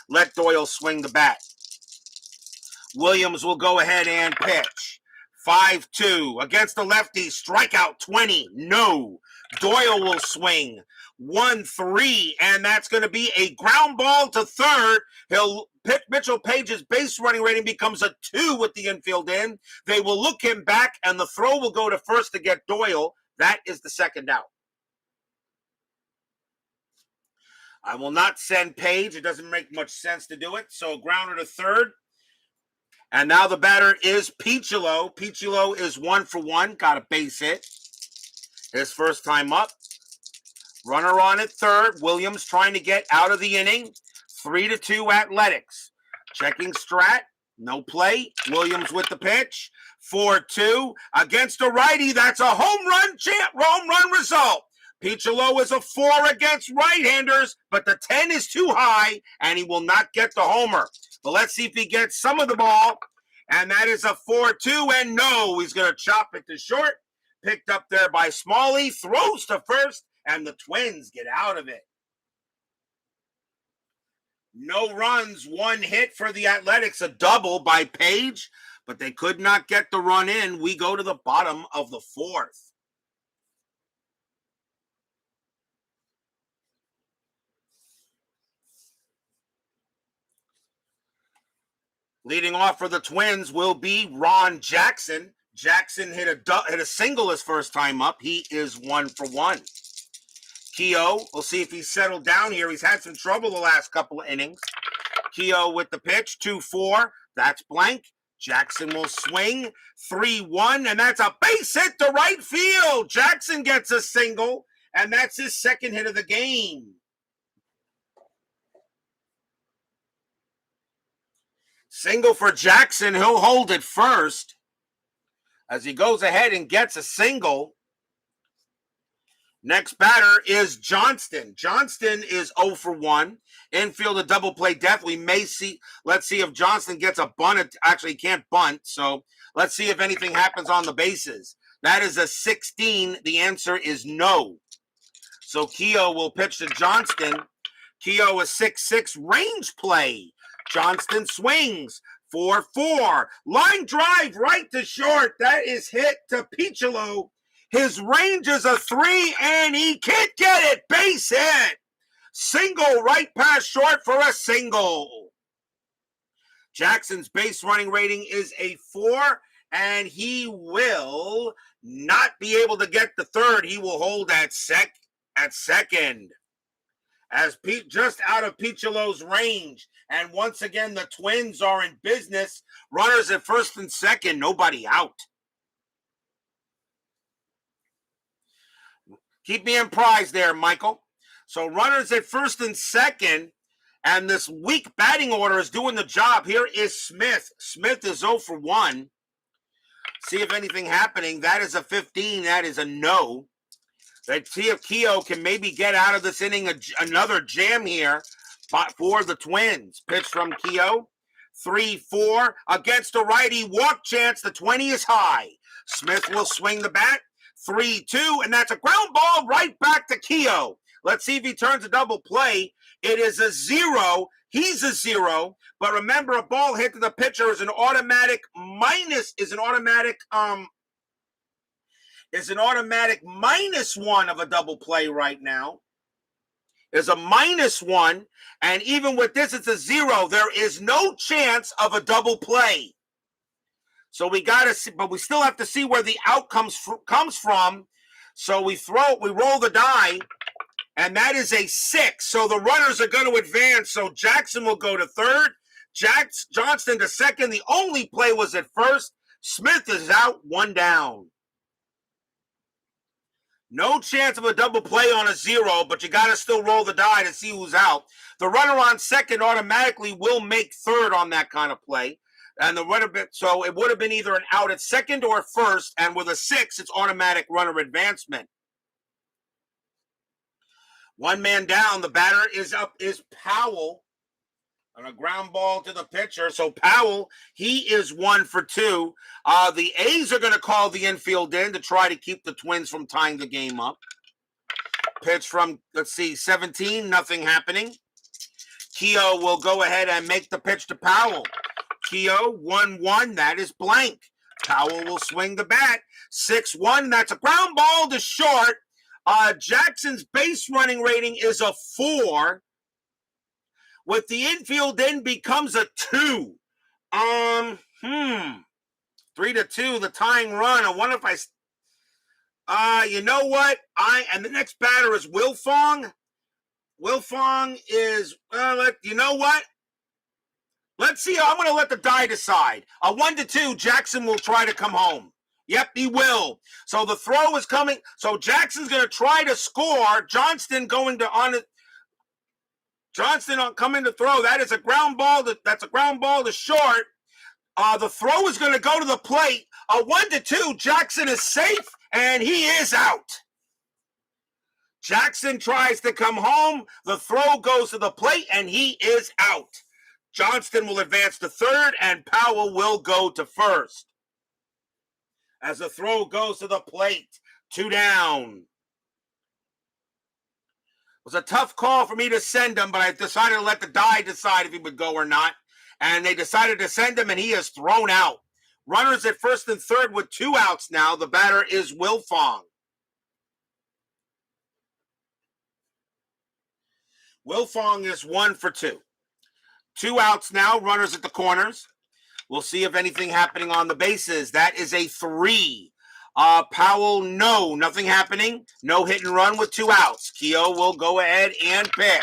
Let Doyle swing the bat. Williams will go ahead and pitch. 5-2 against the lefty. Strikeout 20. No. Doyle will swing. 1-3, and that's going to be a ground ball to third. He'll pitch. Mitchell Page's base running rating becomes a 2 with the infield in. They will look him back, and the throw will go to first to get Doyle. That is the second out. I will not send Page. It doesn't make much sense to do it. So grounder to third. And now the batter is Keough. Keough is 1 for 1. Got a base hit. His first time up. Runner on at third. Williams trying to get out of the inning. 3-2 Athletics. Checking strat. No play. Williams with the pitch. 4-2 against a righty. That's a home run result. Keough is a 4 against right-handers, but the 10 is too high, and he will not get the homer. But let's see if he gets some of the ball. And that is a 4-2, and no, he's going to chop it to short. Picked up there by Smalley, throws to first, and the Twins get out of it. No runs, 1 hit for the Athletics, a double by Page, but they could not get the run in. We go to the bottom of the 4th. Leading off for the Twins will be Ron Jackson. Jackson hit a single his first time up. He is 1 for 1. Keough, we'll see if he's settled down here. He's had some trouble the last couple of innings. Keough with the pitch, 2-4. That's blank. Jackson will swing, 3-1, and that's a base hit to right field. Jackson gets a single, and that's his second hit of the game. Single for Jackson. He'll hold it first as he goes ahead and gets a single. Next batter is Johnston. Johnston is 0 for 1. Infield a double play death. We may see. Let's see if Johnston gets a bunt. Actually, he can't bunt. So let's see if anything happens on the bases. That is a 16. The answer is no. So Keough will pitch to Johnston. Keough is 6-6. Range play. Johnston swings. 4-4. Line drive right to short. That is hit to Keough. His range is a 3, and he can't get it. Base hit. Single right past short for a single. Jackson's base running rating is a 4, and he will not be able to get the third. He will hold at second. As Pete just out of Keough's range. And once again, the Twins are in business. Runners at first and second, nobody out. Keep me apprised there, Michael. So runners at first and second, and this weak batting order is doing the job. Here is Smith. Smith is 0 for 1. See if anything happening. That is a 15. That is a no. Let's see if Keough can maybe get out of this inning another jam here for the Twins. Pitch from Keough. 3-4 against a righty. Walk chance. The 20 is high. Smith will swing the bat. 3-2, and that's a ground ball right back to Keough. Let's see if he turns a double play. It is a 0. He's a 0. But remember, a ball hit to the pitcher is an automatic -1 of a double play right now. Is a -1, and even with this, it's a 0. There is no chance of a double play. So we got to see, but we still have to see where the outcome comes from. So we roll the die, and that is a 6. So the runners are going to advance. So Jackson will go to third. Johnston to second. The only play was at first. Smith is out, 1 down. No chance of a double play on a 0, but you got to still roll the die to see who's out. The runner on second automatically will make third on that kind of play. And so it would have been either an out at second or first, and with a 6, it's automatic runner advancement. 1 man down. The batter is up is Powell on a ground ball to the pitcher. So Powell, he is 1 for 2. The A's are going to call the infield in to try to keep the Twins from tying the game up. Pitch from, 17, nothing happening. Keough will go ahead and make the pitch to Powell. Keough, 1-1, that is blank. Powell will swing the bat. 6-1, that's a ground ball to short. Jackson's base running rating is a 4. With the infield in becomes a 2. 3-2, the tying run. I wonder if you know what? And the next batter is Wilfong. Wilfong is, you know what? Let's see. I'm going to let the die decide. 1-2, Jackson will try to come home. Yep, he will. So the throw is coming. So Jackson's going to try to score. Johnston coming to throw. That is a ground ball. That's a ground ball to short. The throw is going to go to the plate. 1-2, Jackson is safe, and he is out. Jackson tries to come home. The throw goes to the plate, and he is out. Johnston will advance to third, and Powell will go to first. As the throw goes to the plate, 2 down. It was a tough call for me to send him, but I decided to let the die decide if he would go or not. And they decided to send him, and he is thrown out. Runners at first and third with 2 outs now. The batter is Wilfong. Wilfong is 1 for 2. 2 outs now, runners at the corners. We'll see if anything happening on the bases. That is a 3. Powell, no, nothing happening. No hit and run with 2 outs. Keough will go ahead and pitch.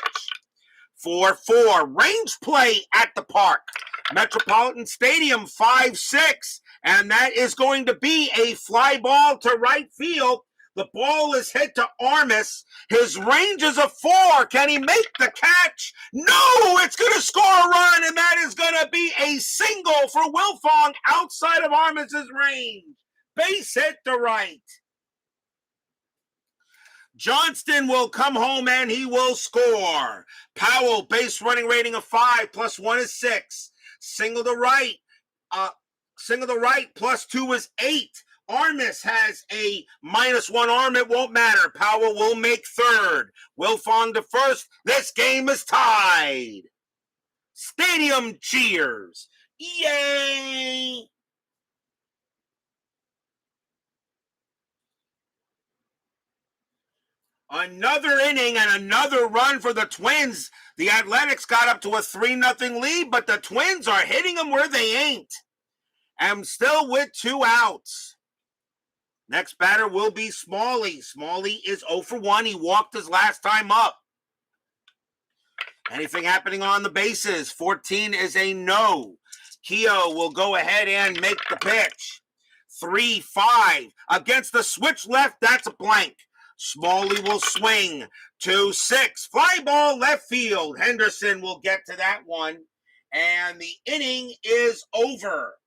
4-4. Range play at the park. Metropolitan Stadium, 5-6. And that is going to be a fly ball to right field. The ball is hit to Armas. His range is a 4. Can he make the catch? No, it's going to score a run, and that is going to be a single for Wilfong outside of Armas's range. Base hit to right. Johnston will come home and he will score. Powell, base running rating of 5, plus 1 is 6. Single to right. Single to right, plus 2 is 8. Armas has a -1 arm. It won't matter. Powell will make third. Wilfong to first. This game is tied. Stadium cheers. Yay! Another inning and another run for the Twins. The Athletics got up to a 3-0 lead, but the Twins are hitting them where they ain't. And still with 2 outs. Next batter will be Smalley. Smalley is 0 for 1. He walked his last time up. Anything happening on the bases? 14 is a no. Keough will go ahead and make the pitch. 3-5. Against the switch left, that's a blank. Smalley will swing. 2-6. Fly ball left field. Henderson will get to that one. And the inning is over.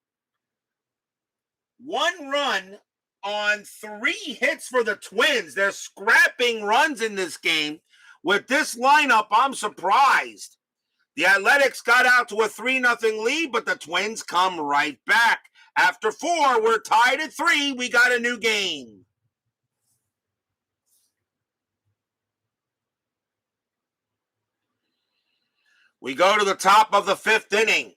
1 run on 3 hits for the Twins. They're scrapping runs in this game. With this lineup, I'm surprised. The Athletics got out to a 3-0 lead, but the Twins come right back. After 4, we're tied at 3. We got a new game. We go to the top of the 5th inning.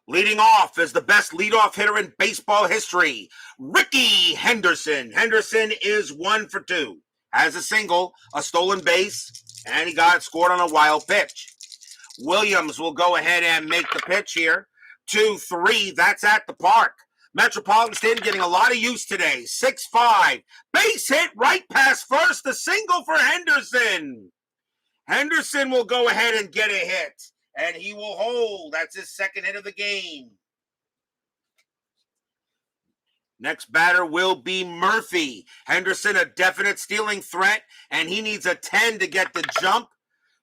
Leading off is the best leadoff hitter in baseball history, Ricky Henderson. Henderson is 1 for 2. Has a single, a stolen base, and he got scored on a wild pitch. Williams will go ahead and make the pitch here. 2-3, that's at the park. Metropolitan Stadium getting a lot of use today. 6-5, base hit right past first, a single for Henderson. Henderson will go ahead and get a hit. And he will hold. That's his 2nd hit of the game. Next batter will be Murphy. Henderson, a definite stealing threat, and he needs a 10 to get the jump.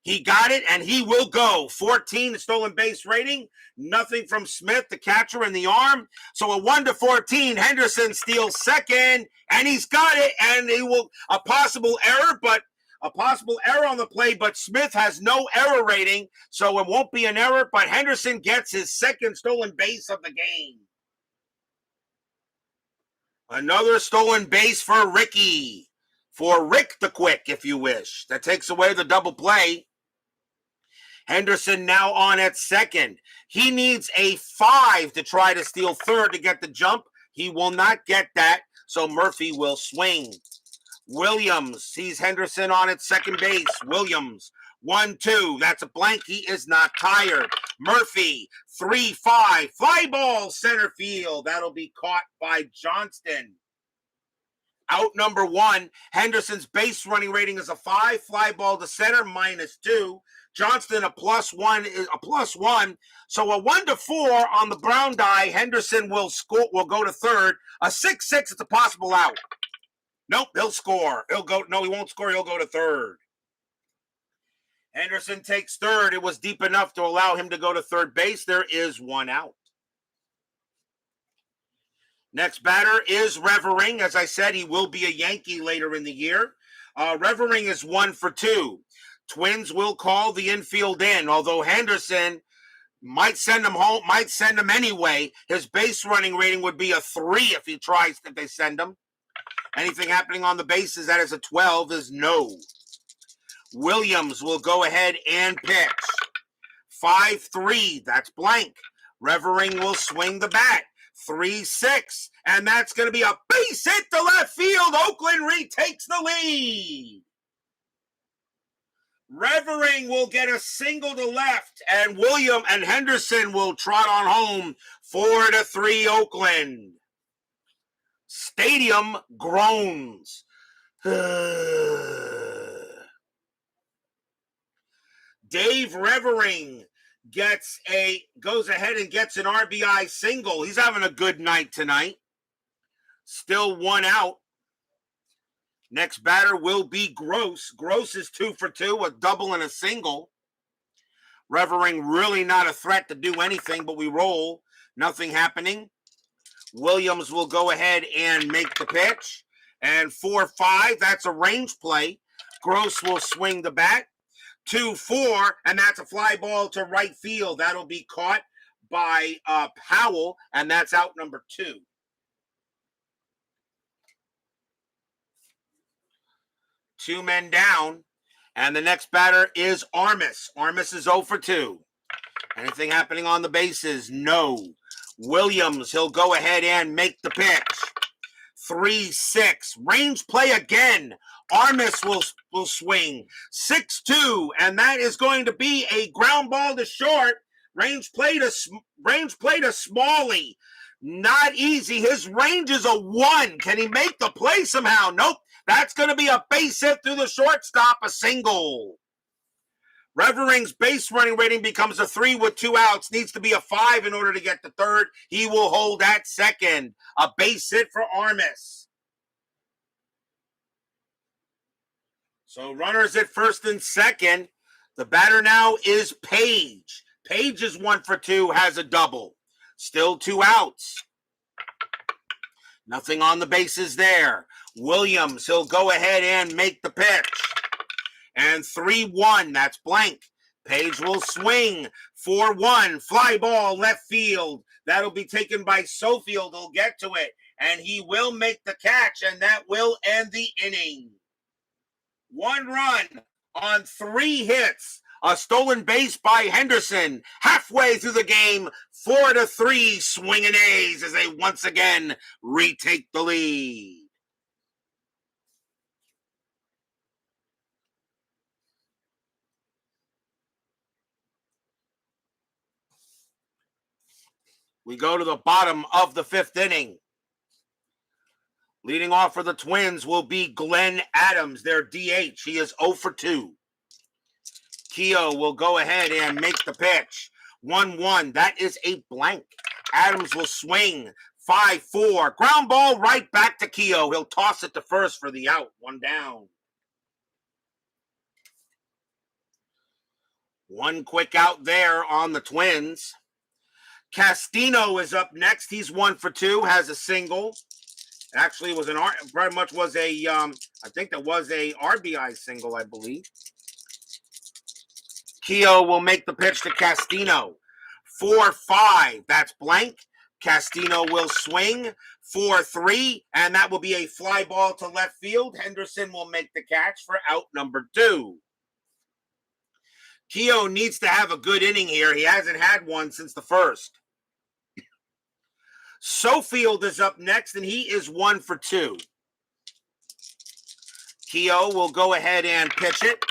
He got it, and he will go. 14 stolen base rating. Nothing from Smith, the catcher, in the arm. So a 1-14. Henderson steals 2nd, and he's got it, and he will a possible error on the play, but Smith has no error rating, so it won't be an error, but Henderson gets his 2nd stolen base of the game. Another stolen base for Ricky. For Rick the Quick, if you wish. That takes away the double play. Henderson now on at 2nd. He needs a 5 to try to steal 3rd to get the jump. He will not get that, so Murphy will swing. Williams sees Henderson on at 2nd base. Williams, 1-2. That's a blank. He is not tired. Murphy, 3-5. Fly ball center field. That'll be caught by Johnston. Out number 1. Henderson's base running rating is a 5. Fly ball to center, -2. Johnston, a +1 is a +1. So a 1-4 on the brown die. Henderson will go to 3rd. A 6-6. It's a possible out. Nope, he'll score. No, he won't score. He'll go to 3rd. Henderson takes 3rd. It was deep enough to allow him to go to 3rd base. There is 1 out. Next batter is Revering. As I said, he will be a Yankee later in the year. Revering is 1 for 2. Twins will call the infield in, although Henderson might send him home, might send him anyway. His base running rating would be a 3 if they send him. Anything happening on the bases that is a 12 is no. Williams will go ahead and pitch. 5-3, that's blank. Revering will swing the bat. 3-6, and that's going to be a base hit to left field. Oakland retakes the lead. Revering will get a single to left, and Henderson will trot on home. 4-3 Oakland. Stadium groans. Dave Revering goes ahead and gets an RBI single. He's having a good night tonight. Still 1 out. Next batter will be Gross. Gross is 2 for 2, a double and a single. Revering really not a threat to do anything, but we roll. Nothing happening. Williams will go ahead and make the pitch. And 4-5, that's a range play. Gross will swing the bat. 2-4, and that's a fly ball to right field. That'll be caught by Powell, and that's out number 2. Two men down, and the next batter is Armas. Armas is 0 for 2. Anything happening on the bases? No. Williams, he'll go ahead and make the pitch. 3-6. Range play again. Armas will swing. 6-2, and that is going to be a ground ball to short. Range play to Smalley. Not easy. His range is a 1. Can he make the play somehow? Nope. That's going to be a base hit through the shortstop, a single. Revering's base running rating becomes a 3 with 2 outs. Needs to be a 5 in order to get the third. He will hold at second. A base hit for Armas. So runners at first and second. The batter now is Page. Page is 1 for 2, has a double. Still 2 outs. Nothing on the bases there. Williams, he'll go ahead and make the pitch. And 3-1, that's blank. Page will swing. 4-1, fly ball left field. That'll be taken by Sofield. He'll get to it, and he will make the catch, and that will end the inning. 1 run on 3 hits. A stolen base by Henderson. Halfway through the game, 4-3, swinging A's as they once again retake the lead. We go to the bottom of the 5th inning. Leading off for the Twins will be Glenn Adams, their DH. He is 0 for 2. Keough will go ahead and make the pitch. 1-1, that is a blank. Adams will swing. 5-4, ground ball right back to Keough. He'll toss it to first for the out. 1 down. 1 quick out there on the Twins. Castino is up next. He's 1 for 2, has a single. Actually, it was very much was a, I think that was a RBI single, I believe. Keough will make the pitch to Castino. 4-5, that's blank. Castino will swing. 4-3, and that will be a fly ball to left field. Henderson will make the catch for out number 2. Keough needs to have a good inning here. He hasn't had one since the first. Sofield is up next, and he is 1 for 2. Keough will go ahead and pitch it,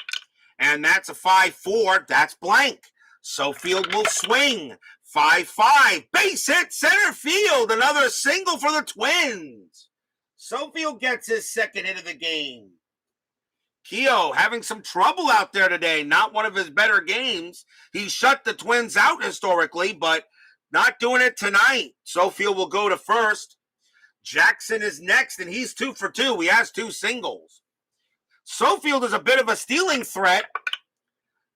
and that's a 5-4. That's blank. Sofield will swing. 5-5. Base hit center field. Another single for the Twins. Sofield gets his second hit of the game. Keough having some trouble out there today. Not one of his better games. He shut the Twins out historically, but not doing it tonight. Sofield will go to first. Jackson is next, and he's 2 for 2. He has 2 singles. Sofield is a bit of a stealing threat.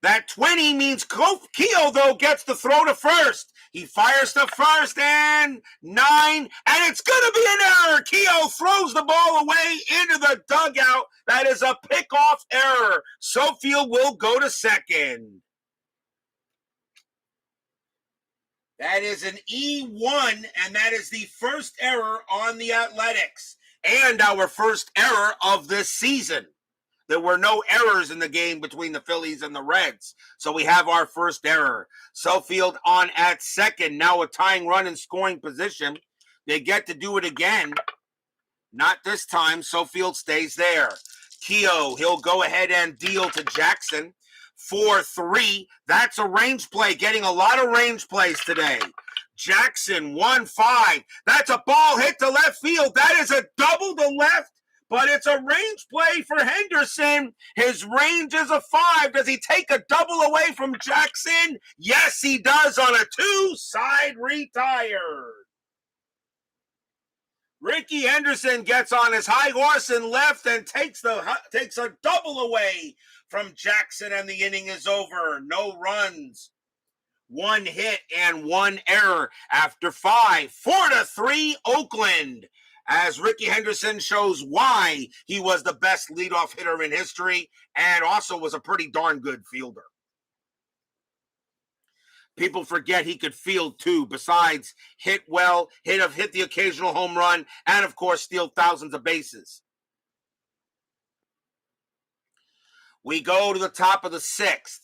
That 20 means Keough, though, gets the throw to first. He fires to first, and 9, and it's going to be an error. Keough throws the ball away into the dugout. That is a pickoff error. Sofield will go to second. That is an E1, and that is the first error on the Athletics, and our first error of this season. There were no errors in the game between the Phillies and the Reds, so we have our first error. Sofield on at second, now a tying run in scoring position. They get to do it again. Not this time. Sofield stays there. Keough, he'll go ahead and deal to Jackson. 4-3. That's a range play. Getting a lot of range plays today. Jackson, 1-5. That's a ball hit to left field. That is a double to left, but it's a range play for Henderson. His range is a 5. Does he take a double away from Jackson? Yes, he does on a 2-side retired. Rick Ricky Henderson gets on his high horse and left and takes a double away from Jackson, and the inning is over. No runs, 1 hit, and 1 error after 5. 4-3 Oakland, as Ricky Henderson shows why he was the best leadoff hitter in history and also was a pretty darn good fielder. People forget he could field too, besides hit well, hit the occasional home run, and of course steal thousands of bases. We go to the top of the 6th.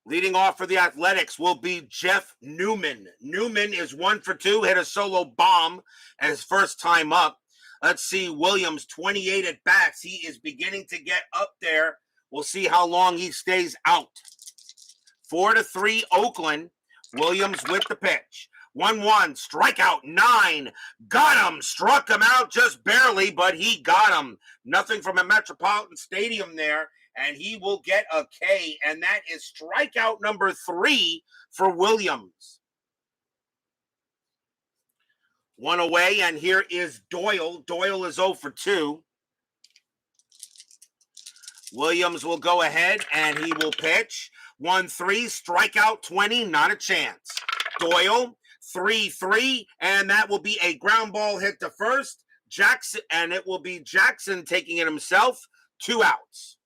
Leading off for the Athletics will be Jeff Newman. Newman is 1 for 2, hit a solo bomb at his first time up. Let's see, Williams, 28 at bats. He is beginning to get up there. We'll see how long he stays out. 4-3 Oakland. Williams with the pitch. 1-1, strikeout 9. Got him, struck him out just barely, but he got him. Nothing from a Metropolitan Stadium there, and he will get a K, and that is strikeout number 3 for Williams. 1 away, and here is Doyle. Doyle is 0 for 2. Williams will go ahead, and he will pitch. 1-3, strikeout 20, not a chance. Doyle, 3-3, and that will be a ground ball hit to first. Jackson, and it will be Jackson taking it himself. 2 outs.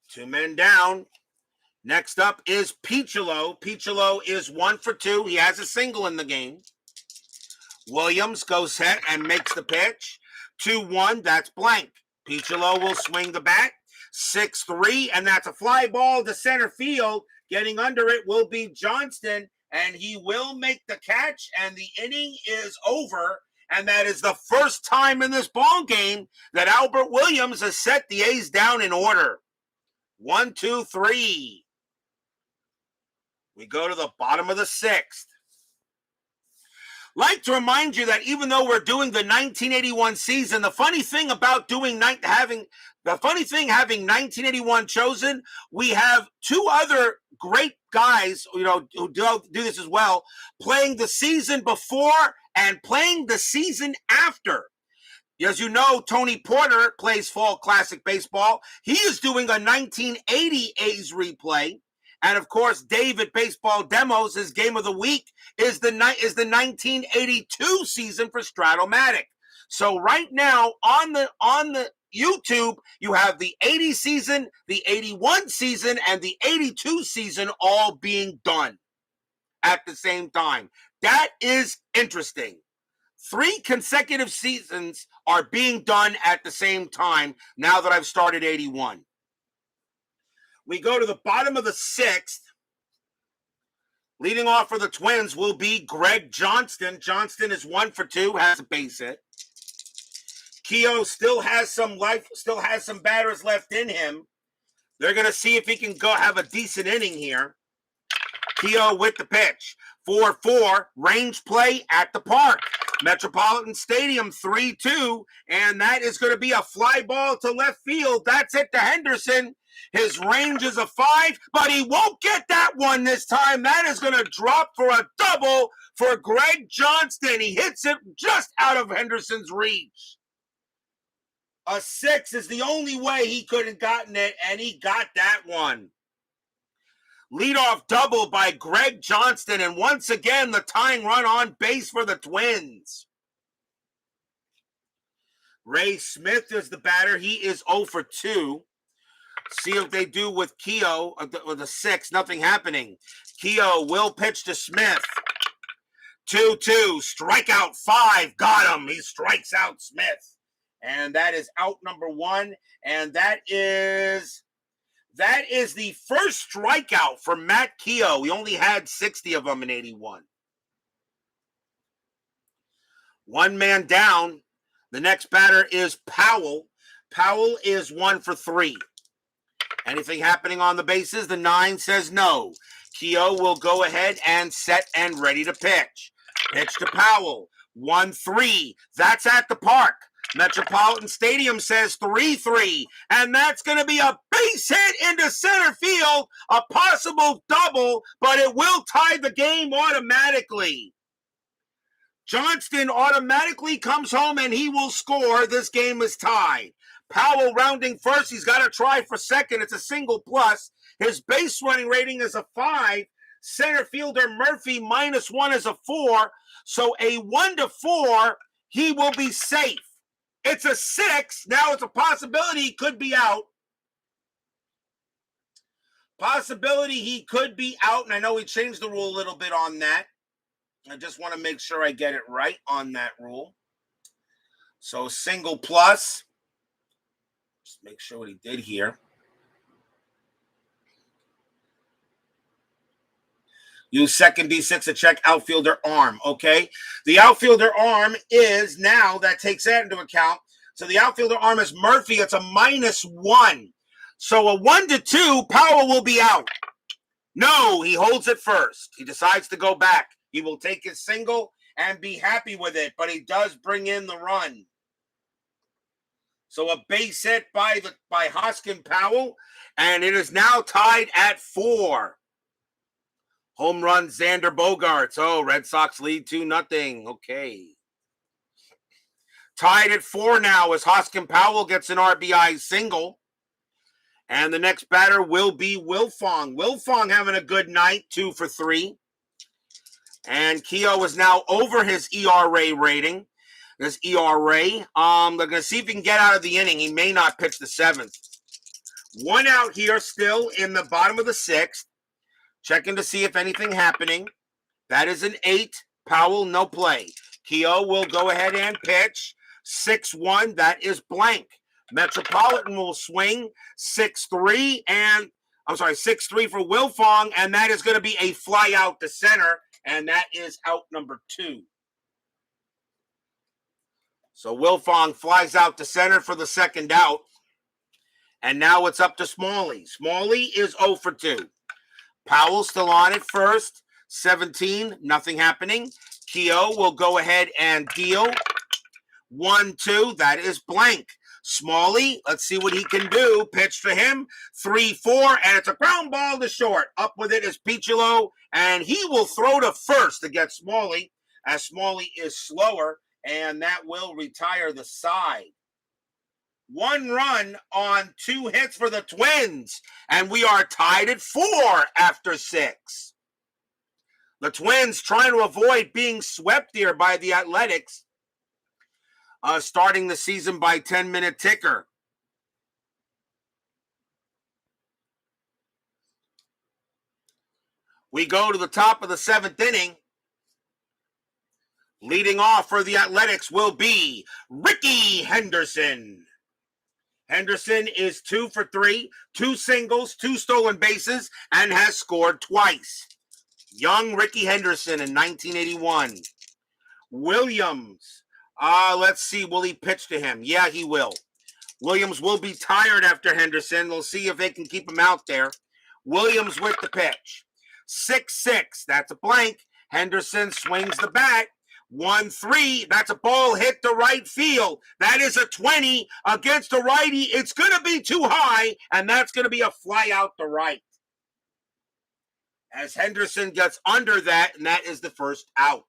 Two men down. Next up is Keough. Keough is 1 for 2. He has a single in the game. Williams goes set and makes the pitch. 2-1, that's blank. Keough will swing the bat. 6-3, and that's a fly ball to center field. Getting under it will be Johnston, and he will make the catch, and the inning is over. And that is the first time in this ball game that Albert Williams has set the A's down in order. 1, 2, 3. We go to the bottom of the 6th. Like to remind you that even though we're doing the 1981 season, the funny thing having 1981 chosen, we have 2 other great guys, who do this as well, playing the season before and playing the season after. As you know, Tony Porter plays Fall Classic Baseball. He is doing a 1980 A's replay. And of course, David Baseball Demos, his game of the week is the 1982 season for Stratomatic. So right now on the YouTube, you have the 80 season, the 81 season, and the 82 season all being done at the same time. That is interesting. 3 consecutive seasons are being done at the same time now that I've started 81. We go to the bottom of the 6th. Leading off for the Twins will be Greg Johnston. Johnston is 1 for 2, has a base hit. Keough still has some life, still has some batters left in him. They're going to see if he can go have a decent inning here. Keough with the pitch. 4-4, range play at the park. Metropolitan Stadium, 3-2, and that is going to be a fly ball to left field. That's it to Henderson. His range is a 5, but he won't get that one this time. That is going to drop for a double for Greg Johnston. He hits it just out of Henderson's reach. A 6 is the only way he could have gotten it, and he got that one. Leadoff double by Greg Johnston, and once again, the tying run on base for the Twins. Ray Smith is the batter. He is 0 for 2. See what they do with Keough with a 6. Nothing happening. Keough will pitch to Smith. 2-2. Strikeout 5. Got him. He strikes out Smith. And that is out number 1. And that is the first strikeout for Matt Keough. We only had 60 of them in 81. 1 man down. The next batter is Powell. Powell is 1 for 3. Anything happening on the bases? The 9 says no. Keough will go ahead and set and ready to pitch. Pitch to Powell. 1-3. That's at the park. Metropolitan Stadium says 3-3, and that's going to be a base hit into center field, a possible double, but it will tie the game automatically. Johnston automatically comes home and he will score. This game is tied. Powell rounding first. He's got to try for second. It's a single plus. His base running rating is a 5. Center fielder Murphy -1 is a 4. So a 1-4, he will be safe. It's a 6. Now it's a possibility he could be out. Possibility he could be out. And I know we changed the rule a little bit on that. I just want to make sure I get it right on that rule. So single plus. Just make sure what he did here. Use second D6 to check outfielder arm, okay? The outfielder arm is now, that takes that into account. So the outfielder arm is Murphy. It's a -1. So a 1-2, Powell will be out. No, he holds it first. He decides to go back. He will take his single and be happy with it, but he does bring in the run. So a base hit by Hoskin Powell, and it is now tied at 4. Home run, Xander Bogaerts. Oh, Red Sox lead 2-0. Okay. Tied at 4 now as Hoskin Powell gets an RBI single. And the next batter will be Wilfong. Wilfong having a good night, 2 for 3. And Keough is now over his ERA rating. His ERA. They're going to see if he can get out of the inning. He may not pitch the 7th. 1 out here still in the bottom of the 6th. Checking to see if anything happening. That is an 8. Powell, no play. Keough will go ahead and pitch. 6-1. That is blank. Metropolitan will swing 6-3 and 6-3 for Wilfong, and that is going to be a fly out to center, and that is out number 2. So Wilfong flies out to center for the second out, and now it's up to Smalley. Smalley is 0 for 2. Powell still on at first, 17, nothing happening. Keough will go ahead and deal. 1-2, that is blank. Smalley, let's see what he can do. Pitch to him, 3-4, and it's a ground ball to short. Up with it is Piccolo, and he will throw to first to get Smalley, as Smalley is slower, and that will retire the side. 1 run on 2 hits for the Twins, and we are tied at 4 after 6. The Twins trying to avoid being swept here by the Athletics. Starting the season by 10-minute ticker. We go to the top of the 7th inning. Leading off for the Athletics will be Ricky Henderson. Henderson is 2 for 3, 2 singles, 2 stolen bases, and has scored twice. Young Ricky Henderson in 1981. Williams. Let's see, will he pitch to him? Yeah, he will. Williams will be tired after Henderson. We'll see if they can keep him out there. Williams with the pitch. 6-6, that's a blank. Henderson swings the bat. 1-3, that's a ball hit to right field. That is a 20 against a righty. It's going to be too high, and that's going to be a fly out to right. As Henderson gets under that, and that is the first out.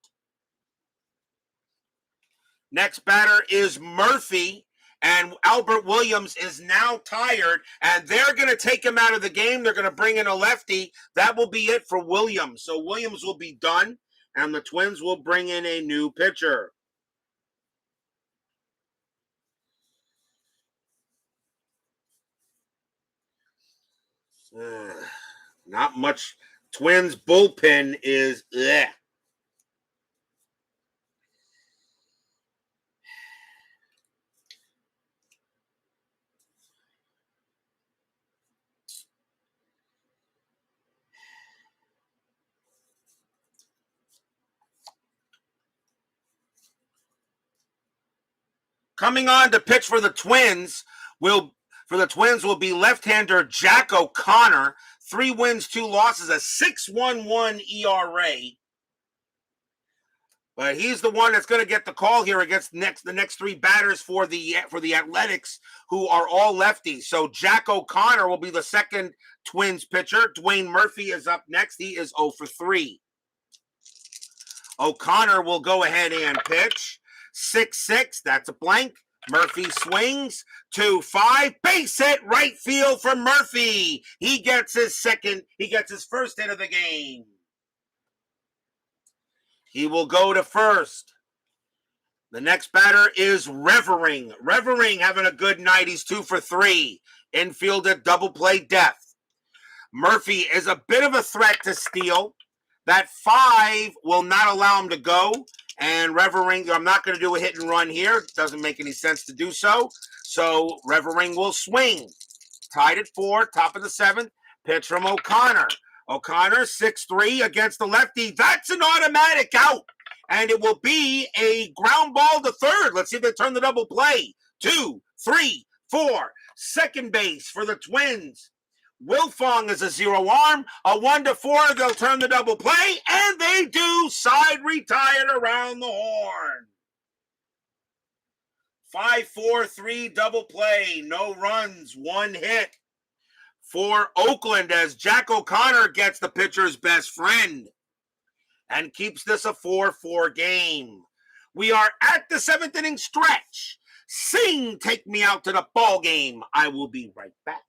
Next batter is Murphy, and Albert Williams is now tired, and they're going to take him out of the game. They're going to bring in a lefty. That will be it for Williams. So Williams will be done, and the Twins will bring in a new pitcher. Not much. Twins bullpen is bleh. Coming on to pitch for the Twins will be left-hander Jack O'Connor. 3 wins, 2 losses, a 6.11 ERA. But he's the one that's going to get the call here against the next three batters for the Athletics, who are all lefties. So Jack O'Connor will be the second Twins pitcher. Dwayne Murphy is up next. He is 0 for 3. O'Connor will go ahead and pitch. 6-6, that's a blank. Murphy swings. 2-5, base hit, right field for Murphy. He gets his first hit of the game. He will go to first. The next batter is Revering. Revering having a good night. He's 2 for 3. Infield at double play depth. Murphy is a bit of a threat to steal. That 5 will not allow him to go. And Revering, I'm not going to do a hit and run here. Doesn't make any sense to do so. So Revering will swing. Tied at 4, top of the 7th. Pitch from O'Connor. O'Connor, 6-3 against the lefty. That's an automatic out. And it will be a ground ball to third. Let's see if they turn the double play. 2, 3, 4. Second base for the Twins. Wilfong is a 0 arm. A 1-4. They'll turn the double play. And they do. Side retired around the horn. 5-4-3 double play. No runs. 1 hit for Oakland as Jack O'Connor gets the pitcher's best friend and keeps this a 4-4 game. We are at the 7th inning stretch. Sing, take me out to the ball game. I will be right back.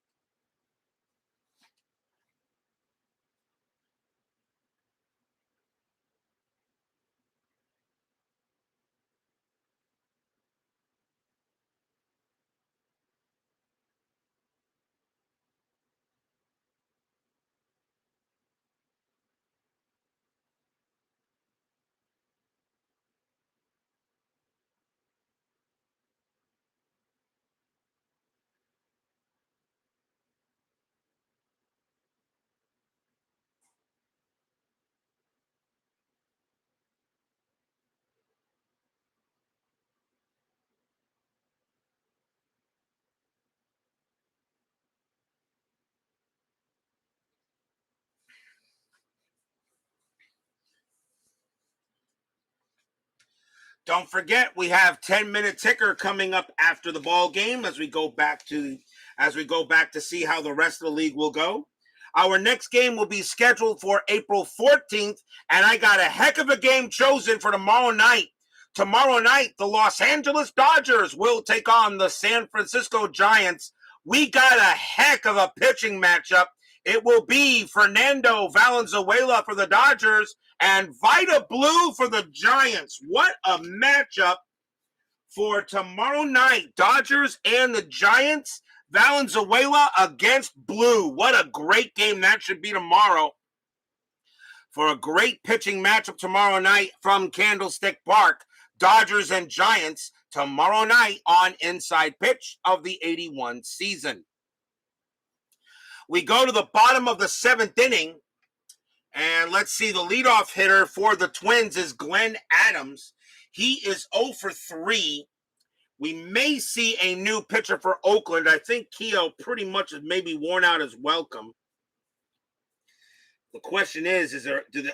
Don't forget, we have 10-minute ticker coming up after the ball game as we go back to see how the rest of the league will go. Our next game will be scheduled for April 14th, and I got a heck of a game chosen for tomorrow night. Tomorrow night, the Los Angeles Dodgers will take on the San Francisco Giants. We got a heck of a pitching matchup. It will be Fernando Valenzuela for the Dodgers and Vida Blue for the Giants. What a matchup for tomorrow night. Dodgers and the Giants. Valenzuela against Blue. What a great game that should be tomorrow for a great pitching matchup tomorrow night from Candlestick Park. Dodgers and Giants tomorrow night on Inside Pitch of the 81 season. We go to the bottom of the 7th inning, and let's see, the leadoff hitter for the Twins is Glenn Adams. He is 0 for 3. We may see a new pitcher for Oakland. I think Keough pretty much is maybe worn out his welcome. The question is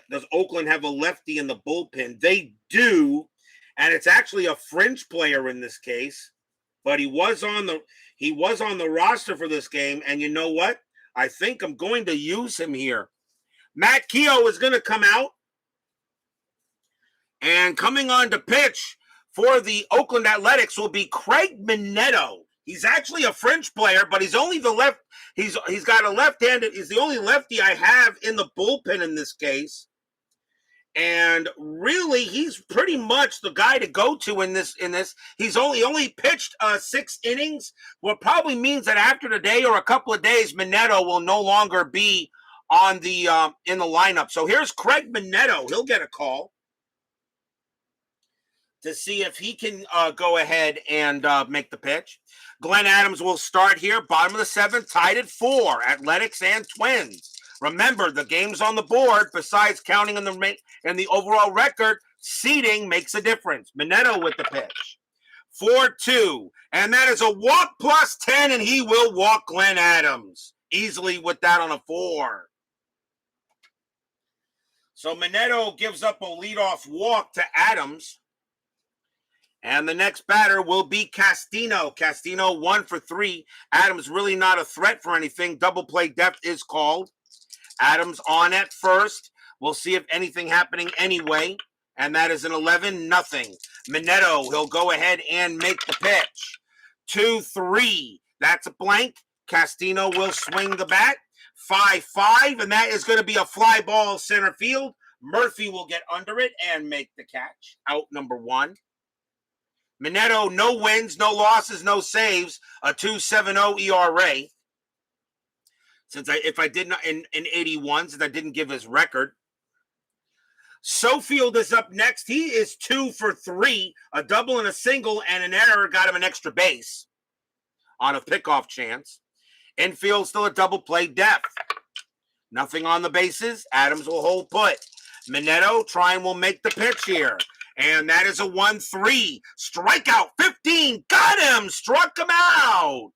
does Oakland have a lefty in the bullpen? They do, and it's actually a fringe player in this case, but he was on the roster for this game, and you know what? I think I'm going to use him here. Matt Keough is going to come out, and coming on to pitch for the Oakland Athletics will be Craig Minetto. He's actually a fringe player, but he's only the left. He's got a left-handed. He's the only lefty I have in the bullpen in this case, and really, he's pretty much the guy to go to in this. He's only pitched 6 innings, what probably means that after today or a couple of days, Minetto will no longer be on the in the lineup. So here's Craig Minetto. He'll get a call to see if he can go ahead and make the pitch. Glenn Adams will start here, bottom of the 7th, tied at 4, Athletics and Twins. Remember, the game's on the board. Besides counting in the overall record, seeding makes a difference. Minetto with the pitch. 4-2, and that is a walk plus 10, and he will walk Glenn Adams easily with that on a 4. So Minetto gives up a leadoff walk to Adams. And the next batter will be Castino. Castino 1 for 3. Adams really not a threat for anything. Double play depth is called. Adams on at first. We'll see if anything happening anyway. And that is an 11-0. Minetto, he'll go ahead and make the pitch. 2-3. That's a blank. Castino will swing the bat. 5-5. And that is going to be a fly ball center field. Murphy will get under it and make the catch. Out number 1. Minetto, no wins, no losses, no saves, a 2.70 ERA. If I did not in 81, since I didn't give his record. Sofield is up next. He is 2 for 3, a double and a single, and an error got him an extra base on a pickoff chance. Infield still a double play depth. Nothing on the bases. Adams will hold put. Minetto trying will make the pitch here. And that is a 1-3. Strikeout 15. Got him. Struck him out.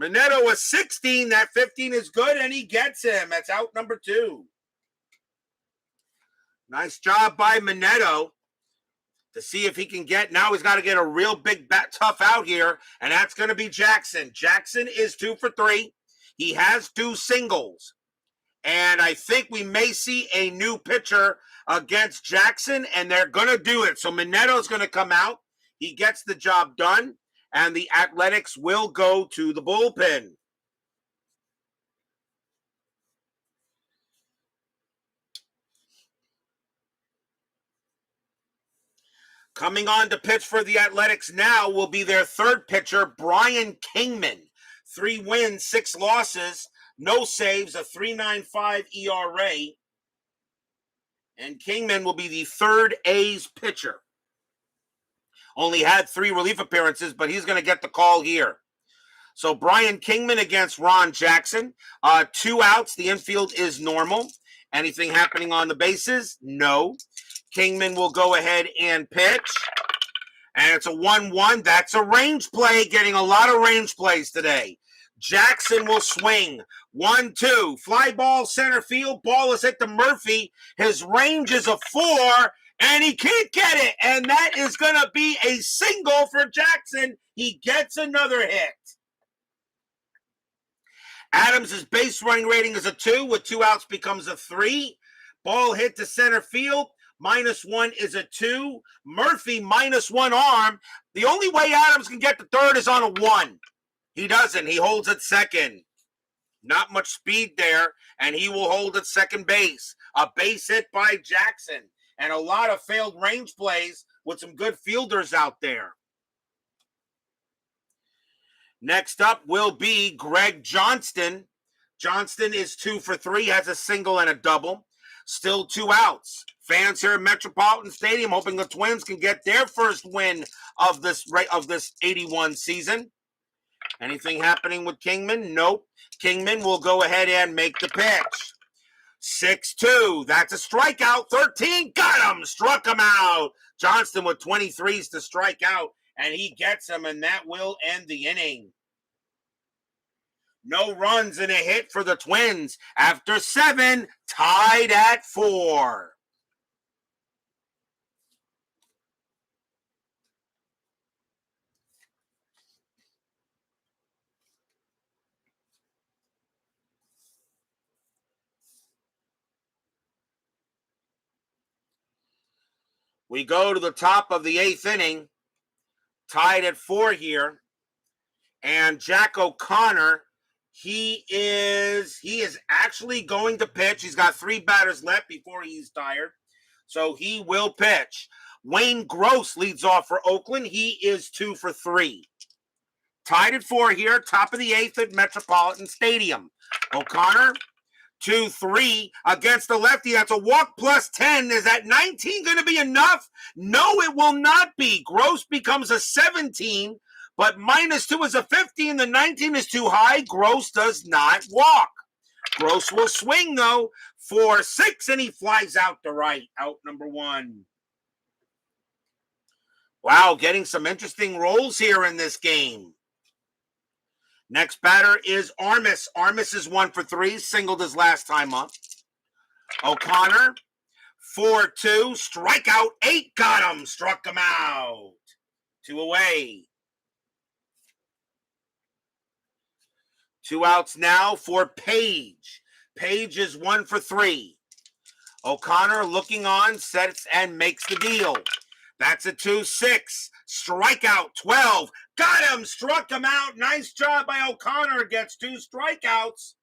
Minetto was 16. That 15 is good, and he gets him. That's out number 2. Nice job by Minetto to see if he can get. Now he's got to get a real big bat tough out here, and that's going to be Jackson. Jackson is 2 for 3. He has 2 singles. And I think we may see a new pitcher against Jackson, and they're going to do it. So Minetto's going to come out. He gets the job done, and the Athletics will go to the bullpen. Coming on to pitch for the Athletics now will be their third pitcher, Brian Kingman. 3 wins, 6 losses. No saves, a 3.95 ERA. And Kingman will be the third A's pitcher. Only had 3 relief appearances, but he's going to get the call here. So Brian Kingman against Ron Jackson. 2 outs. The infield is normal. Anything happening on the bases? No. Kingman will go ahead and pitch. And it's a 1-1. That's a range play. Getting a lot of range plays today. Jackson will swing. 1-2. Fly ball center field. Ball is hit to Murphy. His range is a 4, and he can't get it. And that is going to be a single for Jackson. He gets another hit. Adams' base running rating is a 2. With 2 outs becomes a 3. Ball hit to center field. -1 is a 2. Murphy -1 arm. The only way Adams can get to third is on a 1. He doesn't. He holds at second. Not much speed there, and he will hold at second base. A base hit by Jackson, and a lot of failed range plays with some good fielders out there. Next up will be Greg Johnston. Johnston is 2 for 3, has a single and a double. Still 2 outs. Fans here at Metropolitan Stadium hoping the Twins can get their first win of this 81 season. Anything happening with Kingman? Nope. Kingman will go ahead and make the pitch. 6-2. That's a strikeout. 13. Got him. Struck him out. Johnston with 23s to strike out, and he gets him, and that will end the inning. No runs and a hit for the Twins. After 7, tied at 4. We go to the top of the 8th inning, tied at 4 here. And Jack O'Connor, he is actually going to pitch. He's got 3 batters left before he's tired. So he will pitch. Wayne Gross leads off for Oakland. He is 2 for 3. Tied at 4 here, top of the 8th at Metropolitan Stadium. O'Connor, 2-3 against the lefty. That's a walk plus 10. Is that 19 going to be enough? No, it will not be. Gross becomes a 17, but -2 is a 15. The 19 is too high. Gross does not walk. Gross will swing, though, for 6, and he flies out to right. Out number 1. Wow, getting some interesting rolls here in this game. Next batter is Armas. Armas is 1 for 3, singled his last time up. O'Connor, 4-2, strikeout, 8, got him, struck him out. 2 away. 2 outs now for Page. Page is 1 for 3. O'Connor looking on, sets and makes the deal. That's a 2-6. Strikeout, 12. Got him, struck him out. Nice job by O'Connor. Gets 2 strikeouts.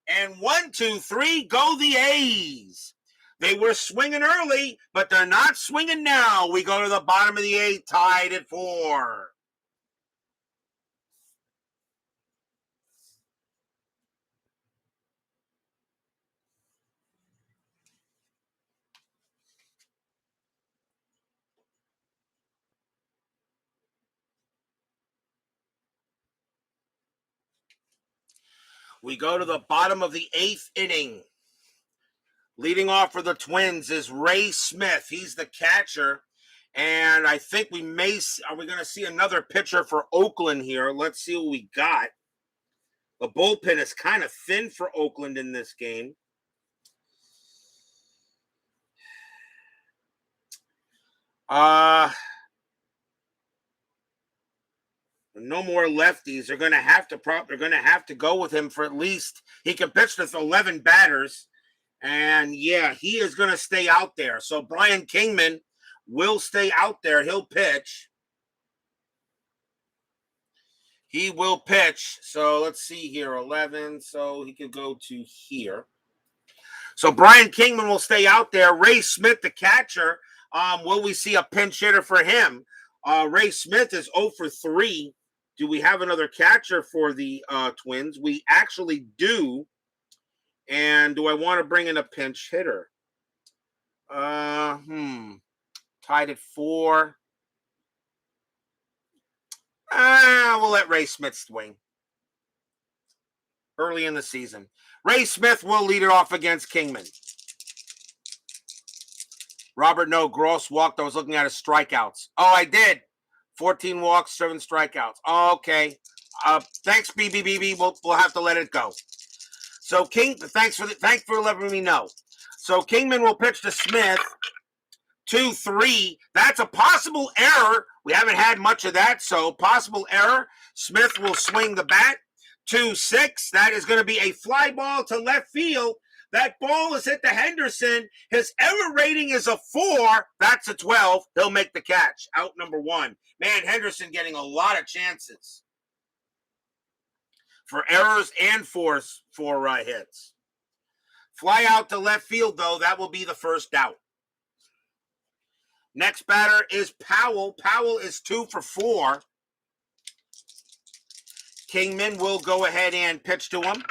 And 1, 2, 3, go the A's. They were swinging early, but they're not swinging now. We go to the bottom of the 8th, tied at 4. We go to the bottom of the 8th inning. Leading off for the Twins is Ray Smith. He's the catcher. And I think are we going to see another pitcher for Oakland here? Let's see what we got. The bullpen is kind of thin for Oakland in this game. No more lefties. They're going to have to go with him for at least he can pitch with 11 batters. And yeah, he is going to stay out there. So Brian Kingman will stay out there. He'll pitch. He will pitch. So let's see here, 11. So he could go to here. So Brian Kingman will stay out there. Ray Smith, the catcher. Will we see a pinch hitter for him? Ray Smith is 0 for 3. Do we have another catcher for the Twins? We actually do. And do I want to bring in a pinch hitter? Tied at 4. We'll let Ray Smith swing. Early in the season. Ray Smith will lead it off against Kingman. Robert, no, Gross walked. I was looking at his strikeouts. Oh, I did. 14 walks, 7 strikeouts. Oh, okay. Thanks, BBBB. We'll have to let it go. So thanks for letting me know. So Kingman will pitch to Smith. 2-3. That's a possible error. We haven't had much of that, so possible error. Smith will swing the bat. 2-6. That is going to be a fly ball to left field. That ball is hit to Henderson. His error rating is a 4. That's a 12. He'll make the catch. Out number 1. Man, Henderson getting a lot of chances for errors and for hits. Fly out to left field, though. That will be the first out. Next batter is Powell. Powell is 2 for 4. Kingman will go ahead and pitch to him.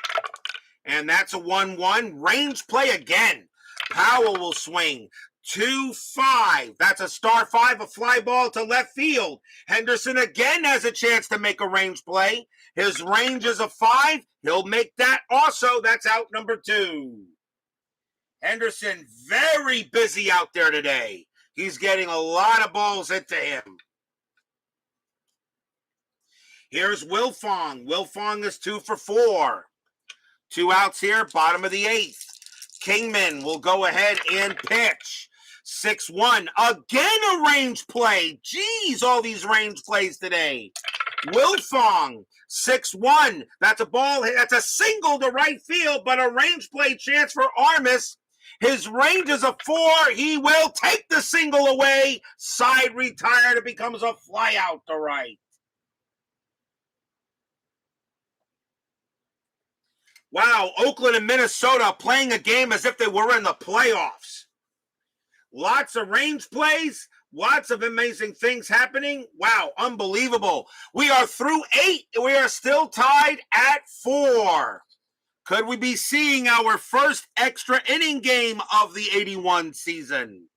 And that's a 1-1. Range play again. Powell will swing. 2-5. That's a star 5, a fly ball to left field. Henderson again has a chance to make a range play. His range is a 5. He'll make that also. That's out number 2. Henderson very busy out there today. He's getting a lot of balls hit to him. Here's Wilfong. Wilfong is 2 for 4. 2 outs here, bottom of the 8th. Kingman will go ahead and pitch. 6-1. Again a range play. Jeez, all these range plays today. Wilfong, 6-1. That's a ball. That's a single to right field, but a range play chance for Armas. His range is a 4. He will take the single away. Side retired. It becomes a fly out to right. Wow, Oakland and Minnesota playing a game as if they were in the playoffs. Lots of range plays, lots of amazing things happening. Wow, unbelievable. We are through 8. We are still tied at 4. Could we be seeing our first extra inning game of the 81 season?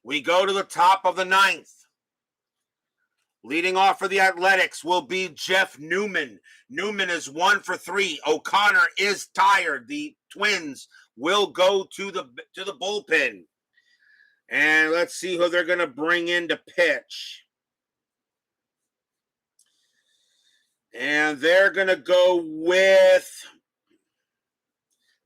We go to the top of the 9th. Leading off for the Athletics will be Jeff Newman. Newman is 1 for 3. O'Connor is tired. The Twins will go to the bullpen. And let's see who they're going to bring in to pitch. And they're going to go with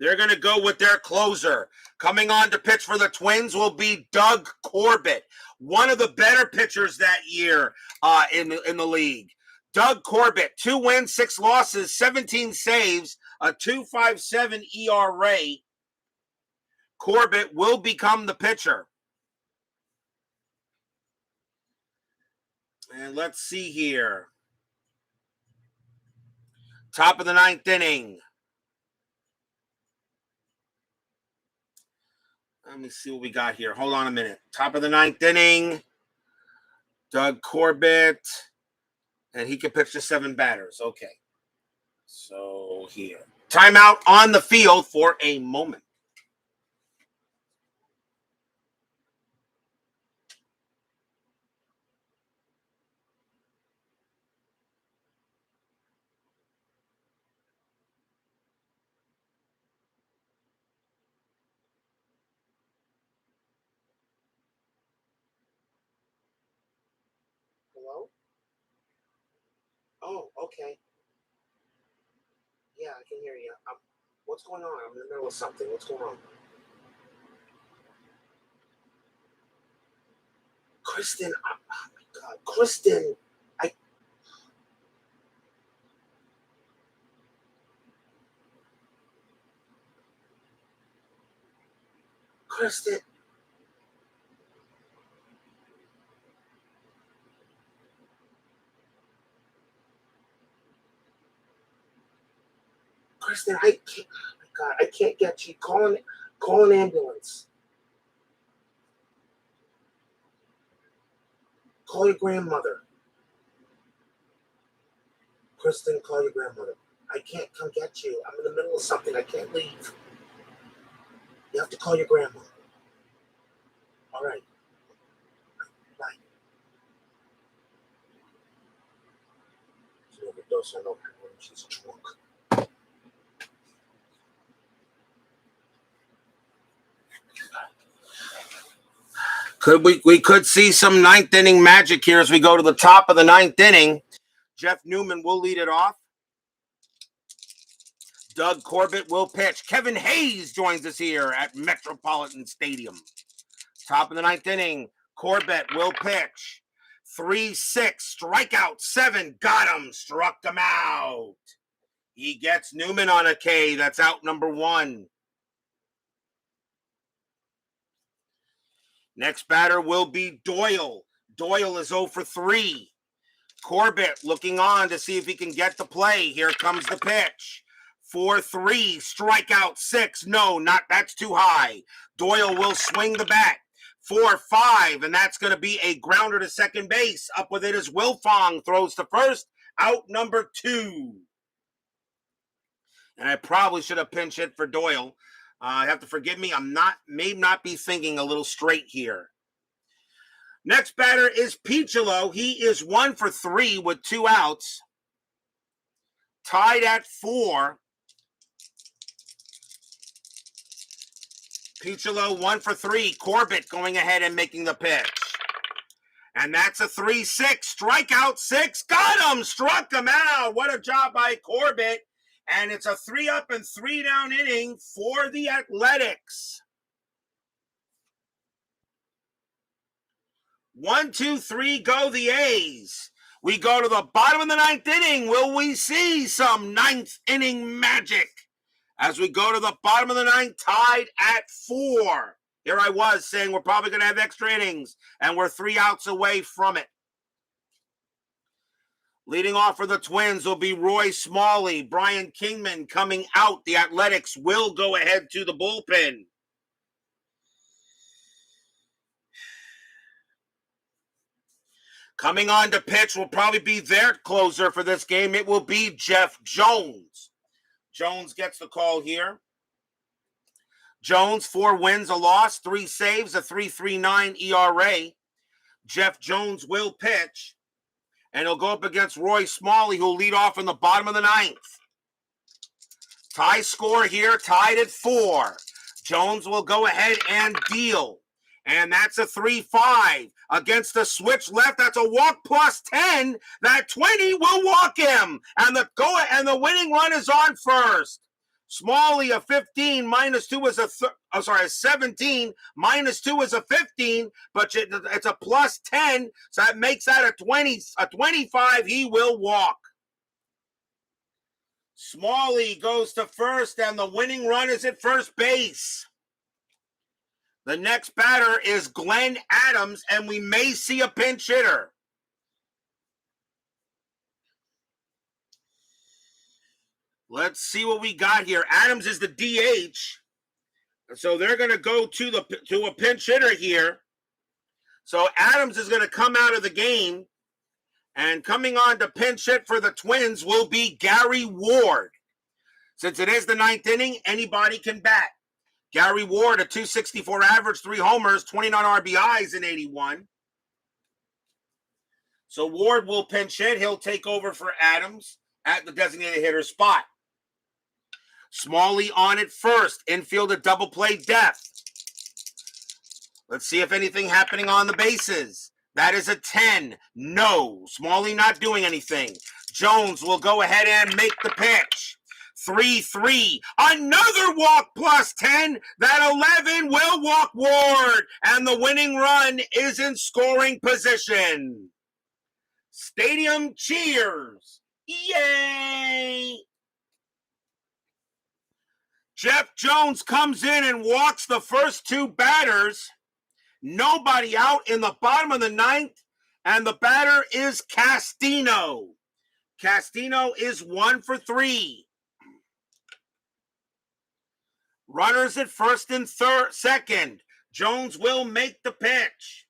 They're going to go with their closer. Coming on to pitch for the Twins will be Doug Corbett, one of the better pitchers that year in the league. Doug Corbett, 2 wins, 6 losses, 17 saves, a 2.57 ERA. Corbett will become the pitcher. And let's see here. Top of the 9th inning. Let me see what we got here. Hold on a minute. Top of the 9th inning. Doug Corbett. And he can pitch to 7 batters. Okay. So here. Timeout on the field for a moment. Hello? Oh, okay. Yeah, I can hear you. What's going on? I'm in the middle of something. What's going on? Kristen, oh my God. Kristen, Kristen. Kristen, I can't, oh my God, I can't get you. Call an ambulance. Call your grandmother. Kristen, call your grandmother. I can't come get you. I'm in the middle of something. I can't leave. You have to call your grandma. All right. Bye. She's overdose on opioid. She's drunk. We could see some 9th inning magic here as we go to the top of the 9th inning. Jeff Newman will lead it off. Doug Corbett will pitch. Kevin Hayes joins us here at Metropolitan Stadium. Top of the 9th inning. Corbett will pitch. 3-6, strikeout 7, got him, struck him out. He gets Newman on a K. That's out number 1. Next batter will be Doyle. Doyle is 0 for 3. Corbett looking on to see if he can get the play. Here comes the pitch. 4-3, strikeout 6. No, that's too high. Doyle will swing the bat. 4-5, and that's going to be a grounder to second base. Up with it is Wilfong, throws to first, out number 2. And I probably should have pinch hit for Doyle. You have to forgive me. May not be thinking a little straight here. Next batter is Keough. He is 1 for 3 with 2 outs. Tied at 4. Keough 1 for 3. Corbett going ahead and making the pitch. And that's a 3-6. Strikeout 6. Got him. Struck him out. What a job by Corbett. And it's a 3-up and 3-down inning for the Athletics. 1, 2, 3, go the A's. We go to the bottom of the 9th inning. Will we see some 9th inning magic? As we go to the bottom of the 9th, tied at 4. Here I was saying we're probably going to have extra innings, and we're 3 outs away from it. Leading off for the Twins will be Roy Smalley. Brian Kingman coming out. The Athletics will go ahead to the bullpen. Coming on to pitch will probably be their closer for this game. It will be Jeff Jones. Jones gets the call here. Jones, 4 wins, a loss, 3 saves, a 3.39 ERA. Jeff Jones will pitch. And he'll go up against Roy Smalley, who'll lead off in the bottom of the 9th. Tie score here, tied at 4. Jones will go ahead and deal. And that's a 3-5. Against the switch left, that's a walk plus 10. That 20 will walk him. And the winning run is on first. Smalley, a 15 minus 2 is a 17 minus 2 is a 15, but it's a plus 10, so that makes that a 20, a 25. He will walk. Smalley goes to first, and the winning run is at first base. The next batter is Glenn Adams, and we may see a pinch hitter. Let's see what we got here. Adams is the DH, so they're going to go to a pinch hitter here. So Adams is going to come out of the game, and coming on to pinch hit for the Twins will be Gary Ward. Since it is the ninth inning, anybody can bat. Gary Ward, a .264 average, 3 homers, 29 RBIs in 81. So Ward will pinch hit. He'll take over for Adams at the designated hitter spot. Smalley on at first. Infield at double play depth. Let's see if anything happening on the bases. That is a 10. No. Smalley not doing anything. Jones will go ahead and make the pitch. 3-3. Another walk plus 10. That 11 will walk Ward. And the winning run is in scoring position. Stadium cheers. Yay! Jeff Jones comes in and walks the first 2 batters. Nobody out in the bottom of the ninth. And the batter is Castino. Castino is 1 for 3. Runners at first and second. Jones will make the pitch.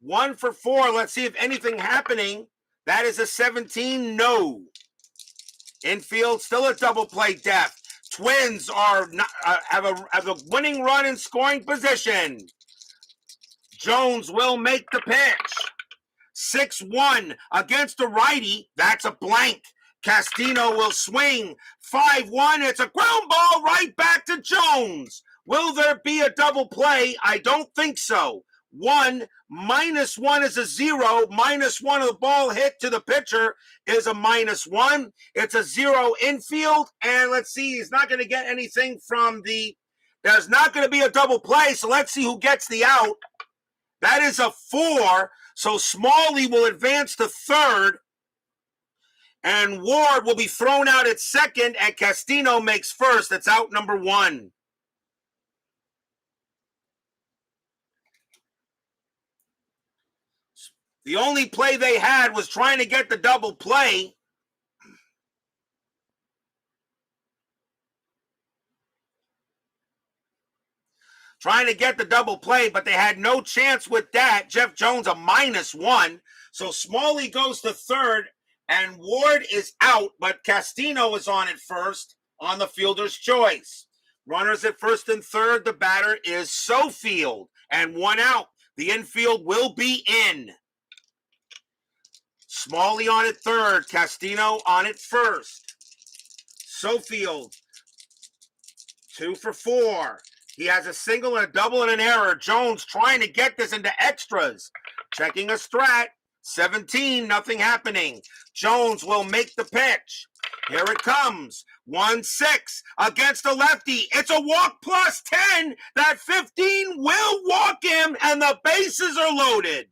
1 for 4. Let's see if anything happening. That is a 17. No. Infield still a double play depth. Twins are have a winning run in scoring position. Jones will make the pitch. 6-1 against a righty. That's a blank. Castino will swing. 5-1. It's a ground ball right back to Jones. Will there be a double play? I don't think so. 1 minus 1 is a 0. Minus 1 of the ball hit to the pitcher is a -1. It's a 0 infield. And let's see, he's not going to get anything from there's not going to be a double play. So let's see who gets the out. That is a 4. So Smalley will advance to third. And Ward will be thrown out at second. And Castino makes first. That's out number 1. The only play they had was trying to get the double play. Trying to get the double play, but they had no chance with that. Jeff Jones a -1. So Smalley goes to third, and Ward is out, but Castino is on at first on the fielder's choice. Runners at first and third. The batter is Sofield, and 1 out. The infield will be in. Smalley on at third. Castino on at first. Sofield, 2 for 4. He has a single and a double and an error. Jones trying to get this into extras. Checking a strat. 17, nothing happening. Jones will make the pitch. Here it comes. 1-6 against a lefty. It's a walk plus 10. That 15 will walk him, and the bases are loaded.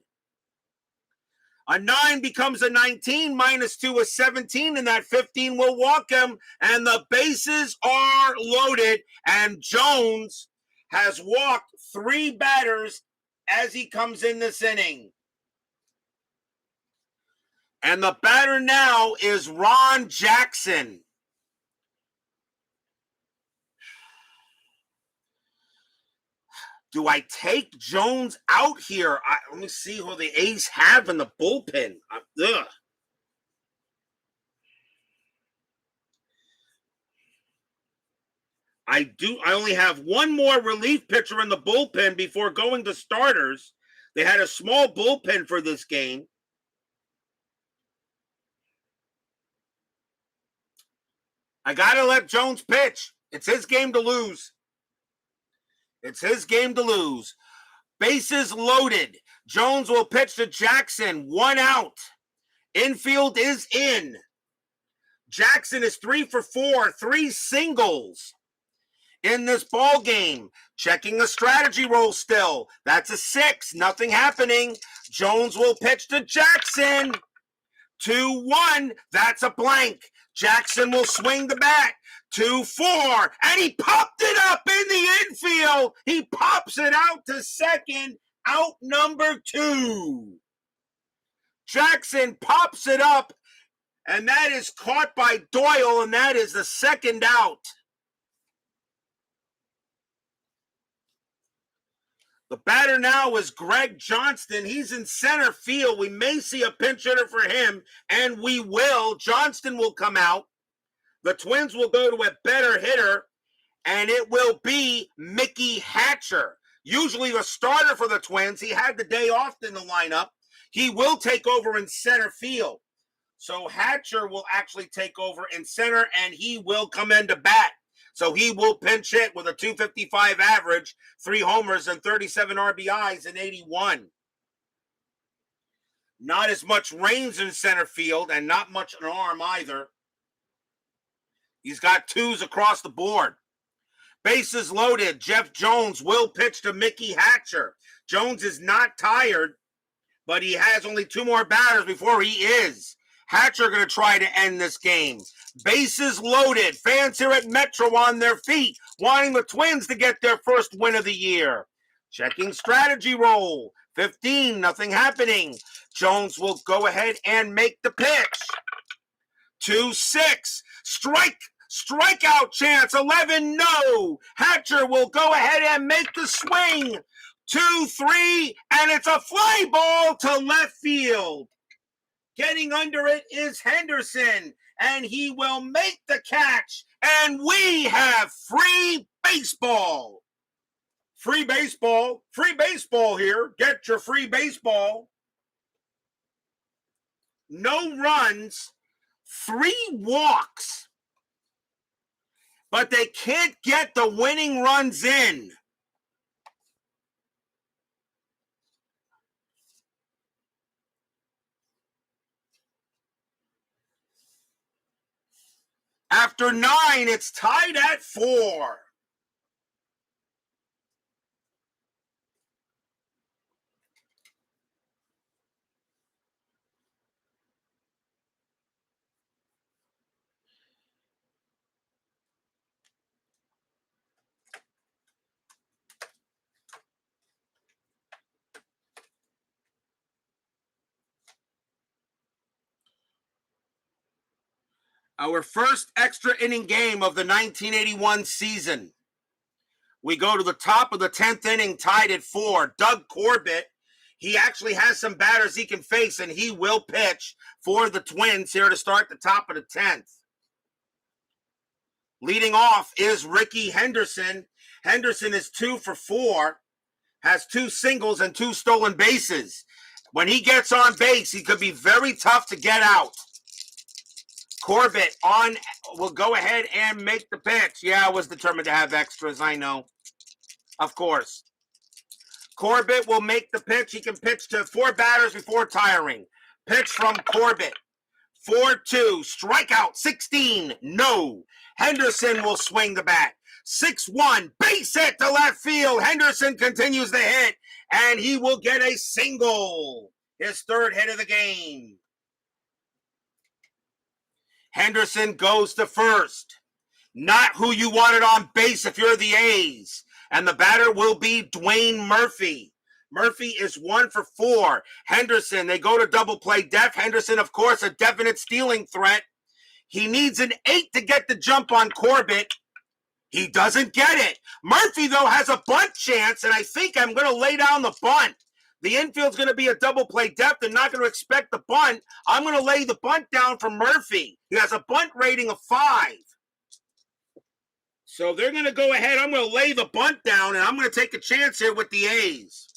A 9 becomes a 19, -2 is 17, and that 15 will walk him, and the bases are loaded, and Jones has walked 3 batters as he comes in this inning. And the batter now is Ron Jackson. Do I take Jones out here? Let me see who the A's have in the bullpen. I only have one more relief pitcher in the bullpen before going to starters. They had a small bullpen for this game. I got to let Jones pitch. It's his game to lose. It's his game to lose. Bases loaded. Jones will pitch to Jackson. 1 out. Infield is in. Jackson is 3 for 4, 3 singles in this ball game. Checking a strategy roll still. That's a 6. Nothing happening. Jones will pitch to Jackson. 2-1. That's a blank. Jackson will swing the bat. 2-4. And he popped it up in the infield. He pops it out to second. Out number 2. Jackson pops it up. And that is caught by Doyle. And that is the second out. The batter now is Greg Johnston. He's in center field. We may see a pinch hitter for him, and we will. Johnston will come out. The Twins will go to a better hitter, and it will be Mickey Hatcher. Usually the starter for the Twins. He had the day off in the lineup. He will take over in center field. So Hatcher will actually take over in center, and he will come in to bat. So he will pinch hit with a .255 average, 3 homers and 37 RBIs in 81. Not as much range in center field and not much an arm either. He's got 2s across the board. Bases loaded. Jeff Jones will pitch to Mickey Hatcher. Jones is not tired, but he has only 2 more batters before he is. Hatcher going to try to end this game. Bases loaded. Fans here at Metro on their feet, wanting the Twins to get their first win of the year. Checking strategy roll. 15, nothing happening. Jones will go ahead and make the pitch. 2-6. Strikeout chance. 11, no. Hatcher will go ahead and make the swing. 2-3, and it's a fly ball to left field. Getting under it is Henderson, and he will make the catch, and we have free baseball. Free baseball here. Get your free baseball. No runs, 3 walks, but they can't get the winning runs in. After 9, it's tied at 4. Our first extra inning game of the 1981 season. We go to the top of the 10th inning, tied at 4. Doug Corbett, he actually has some batters he can face, and he will pitch for the Twins here to start the top of the 10th. Leading off is Ricky Henderson. Henderson is 2 for 4, has 2 singles and 2 stolen bases. When he gets on base, he could be very tough to get out. Corbett will go ahead and make the pitch. Yeah, I was determined to have extras, I know. Of course. Corbett will make the pitch. He can pitch to 4 batters before tiring. Pitch from Corbett. 4-2. Strikeout 16. No. Henderson will swing the bat. 6-1. Base hit to left field. Henderson continues the hit, and he will get a single. His 3rd hit of the game. Henderson goes to first. Not who you wanted on base if you're the A's. And the batter will be Dwayne Murphy. Murphy is 1 for 4. Henderson, they go to double play def. Henderson, of course, a definite stealing threat. He needs an 8 to get the jump on Corbett. He doesn't get it. Murphy, though, has a bunt chance, and I think I'm going to lay down the bunt. The infield's going to be a double play depth. They're not going to expect the bunt. I'm going to lay the bunt down for Murphy. He has a bunt rating of 5. So they're going to go ahead. I'm going to lay the bunt down, and I'm going to take a chance here with the A's.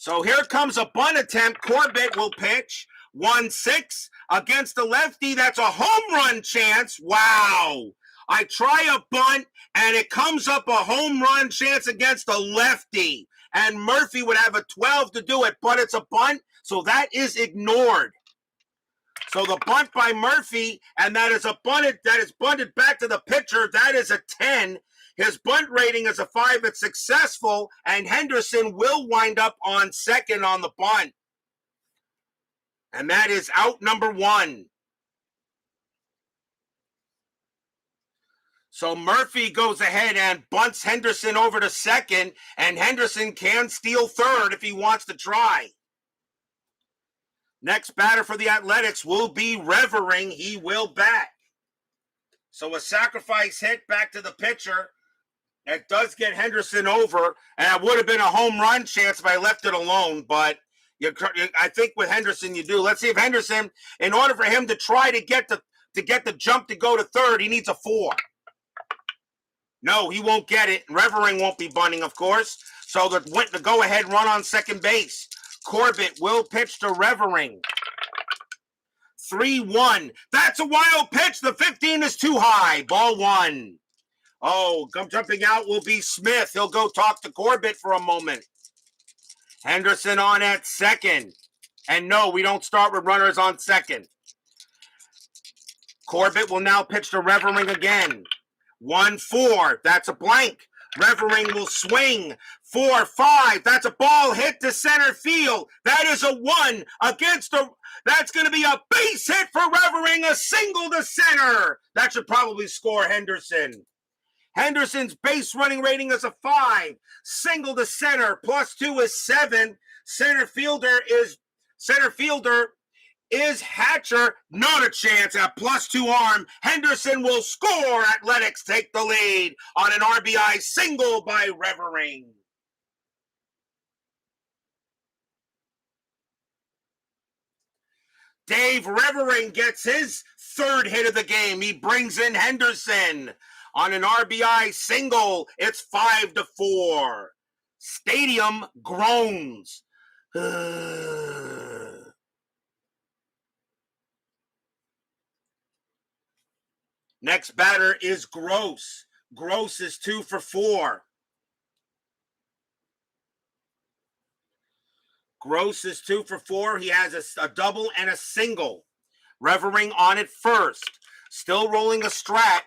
So here comes a bunt attempt. Corbett will pitch. 1-6 against the lefty. That's a home run chance. Wow. I try a bunt, and it comes up a home run chance against a lefty. And Murphy would have a 12 to do it, but it's a bunt, so that is ignored. So the bunt by Murphy, and that is bunted back to the pitcher. That is a 10. His bunt rating is a 5. It's successful, and Henderson will wind up on second on the bunt. And that is out number 1. So Murphy goes ahead and bunts Henderson over to second, and Henderson can steal third if he wants to try. Next batter for the Athletics will be Revering. He will bat. So a sacrifice hit back to the pitcher. It does get Henderson over, and it would have been a home run chance if I left it alone, but I think with Henderson you do. Let's see if Henderson, in order for him to try to get the jump to go to third, he needs a 4. No, he won't get it. Revering won't be bunting, of course. So the go-ahead run on second base. Corbett will pitch to Revering. 3-1. That's a wild pitch. The 15 is too high. Ball 1. Oh, jumping out will be Smith. He'll go talk to Corbett for a moment. Henderson on at second. And no, we don't start with runners on second. Corbett will now pitch to Revering again. 1-4. That's a blank. Revering will swing. 4-5. That's a ball hit to center field. That is a 1 against the. That's going to be a base hit for Revering. A single to center. That should probably score Henderson. Henderson's base running rating is a 5. Single to center. +2 is 7. Center fielder is Hatcher. Not a chance at +2 arm. Henderson will score. Athletics take the lead on an RBI single by Revering. Dave Revering gets his 3rd hit of the game. He brings in Henderson on an RBI single. It's 5-4. Stadium groans. Next batter is Gross. Gross is 2 for 4. Gross is 2 for 4. He has a double and a single. Revering on it first. Still rolling a strat.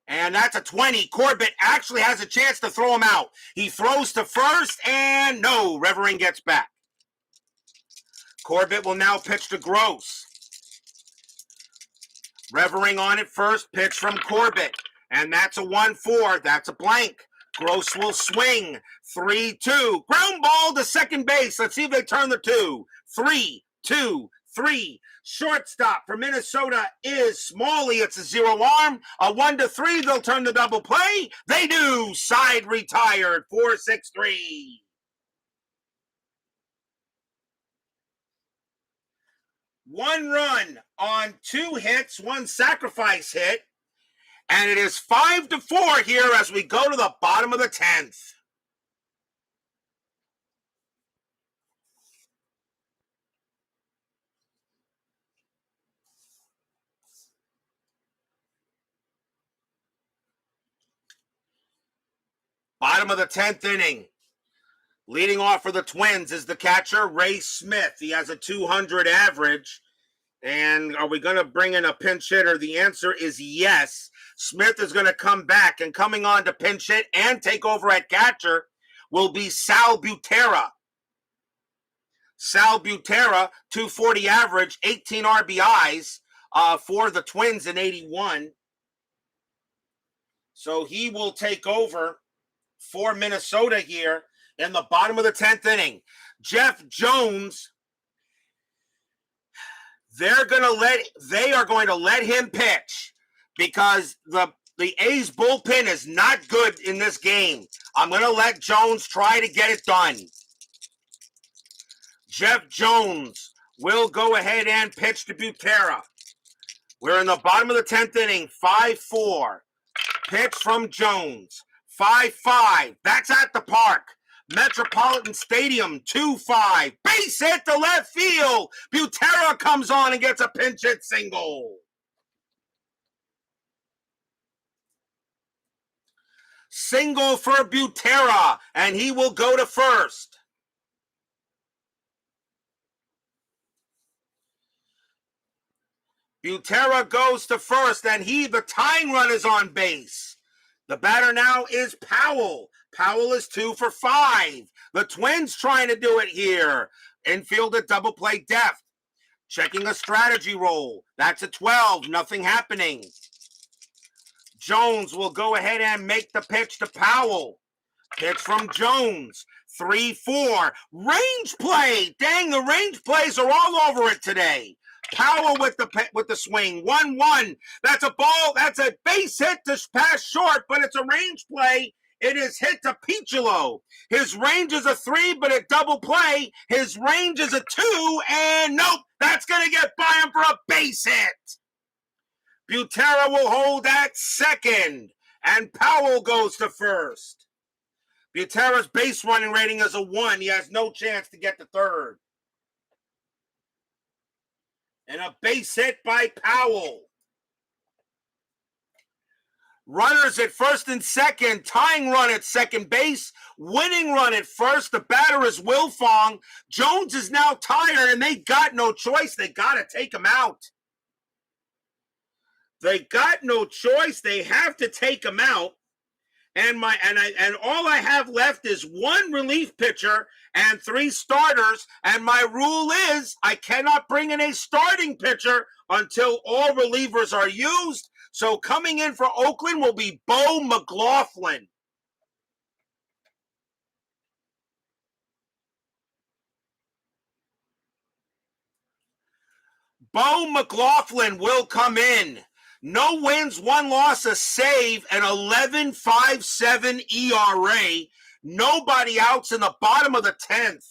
And that's a 20. Corbett actually has a chance to throw him out. He throws to first, and no, Revering gets back. Corbett will now pitch to Gross. Revering on it first, pitch from Corbett. And that's a 1-4. That's a blank. Gross will swing. 3-2. Ground ball to second base. Let's see if they turn the 2. 3-2-3. Shortstop for Minnesota is Smalley. It's a 0 arm. A 1-3. They'll turn the double play. They do. Side retired. 4-6-3. One run on 2 hits, 1 sacrifice hit. And it is 5-4 here as we go to the bottom of the 10th. Bottom of the 10th inning. Leading off for the Twins is the catcher, Ray Smith. He has a 200 average. And are we going to bring in a pinch hitter? The answer is yes. Smith is going to come back, and coming on to pinch hit and take over at catcher will be Sal Butera. Sal Butera, 240 average, 18 RBIs for the Twins in 81. So he will take over for Minnesota here in the bottom of the 10th inning. Jeff Jones, they are going to let him pitch because the A's bullpen is not good in this game. I'm going to let Jones try to get it done. Jeff Jones will go ahead and pitch to Butera. We're in the bottom of the 10th inning, 5-4. Pitch from Jones. 5-5. That's at the park. Metropolitan Stadium, 2-5. Base hit to left field. Butera comes on and gets a pinch hit single. Single for Butera, and he will go to first. Butera goes to first, and the tying run is on base. The batter now is Powell. Powell is 2 for 5. The Twins trying to do it here. Infield at double play depth. Checking a strategy roll. That's a 12. Nothing happening. Jones will go ahead and make the pitch to Powell. Pitch from Jones. 3-4. Range play. Dang, the range plays are all over it today. Powell with the swing. 1-1. That's a ball. That's a base hit to pass short, but it's a range play. It is hit to Keough. His range is a 3, but at double play, his range is a 2, and nope, that's going to get by him for a base hit. Butera will hold at second, and Powell goes to first. Butera's base running rating is a 1. He has no chance to get to third. And a base hit by Powell. Runners at first and second, tying run at second base, winning run at first. The batter is Wilfong. Jones is now tired, and they got no choice. They got to take him out. They got no choice. They have to take him out. And all I have left is 1 relief pitcher and 3 starters. And my rule is I cannot bring in a starting pitcher until all relievers are used. So coming in for Oakland will be Bo McLaughlin. Bo McLaughlin will come in. No wins, 1 loss, a save, an 11.57 ERA. Nobody outs in the bottom of the 10th.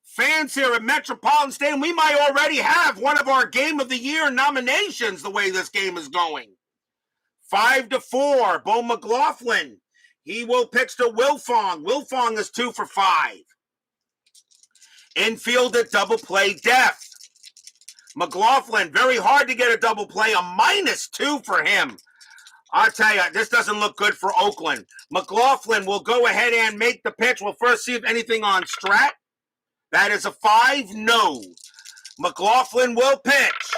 Fans here at Metropolitan Stadium, we might already have one of our Game of the Year nominations the way this game is going. 5-4, Bo McLaughlin. He will pitch to Wilfong. Wilfong is 2 for 5. Infield at double play depth. McLaughlin, very hard to get a double play, a -2 for him. I'll tell you, this doesn't look good for Oakland. McLaughlin will go ahead and make the pitch. We'll first see if anything on Strat. That is a 5, no. McLaughlin will pitch.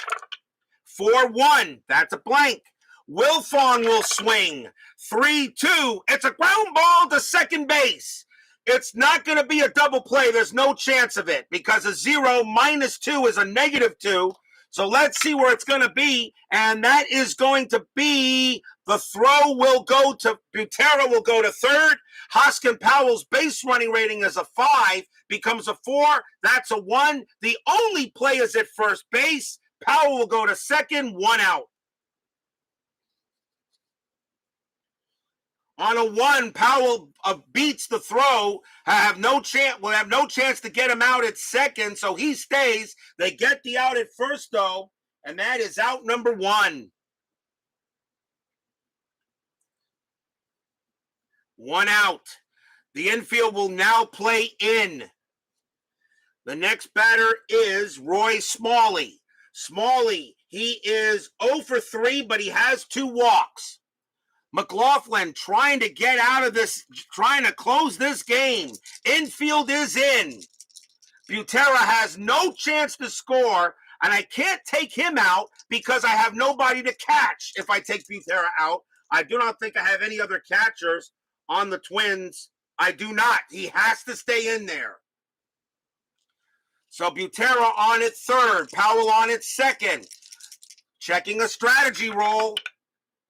4-1, that's a blank. Wilfong will swing. 3-2, it's a ground ball to second base. It's not going to be a double play. There's no chance of it because a 0 -2 is a -2. So let's see where it's going to be. And that is going to be the throw will go to Butera will go to third. Hoskin Powell's base running rating is a 5, becomes a 4. That's a 1. The only play is at first base. Powell will go to second, 1 out. On a 1, Powell beats the throw. Will have no chance to get him out at second, so he stays. They get the out at first, though, and that is out number 1. 1 out. The infield will now play in. The next batter is Roy Smalley. Smalley, he is 0 for 3, but he has 2 walks. McLaughlin trying to get out of this, trying to close this game. Infield is in. Butera has no chance to score, and I can't take him out because I have nobody to catch if I take Butera out. I do not think I have any other catchers on the Twins. I do not. He has to stay in there. So Butera on at third, Powell on at second. Checking a strategy roll.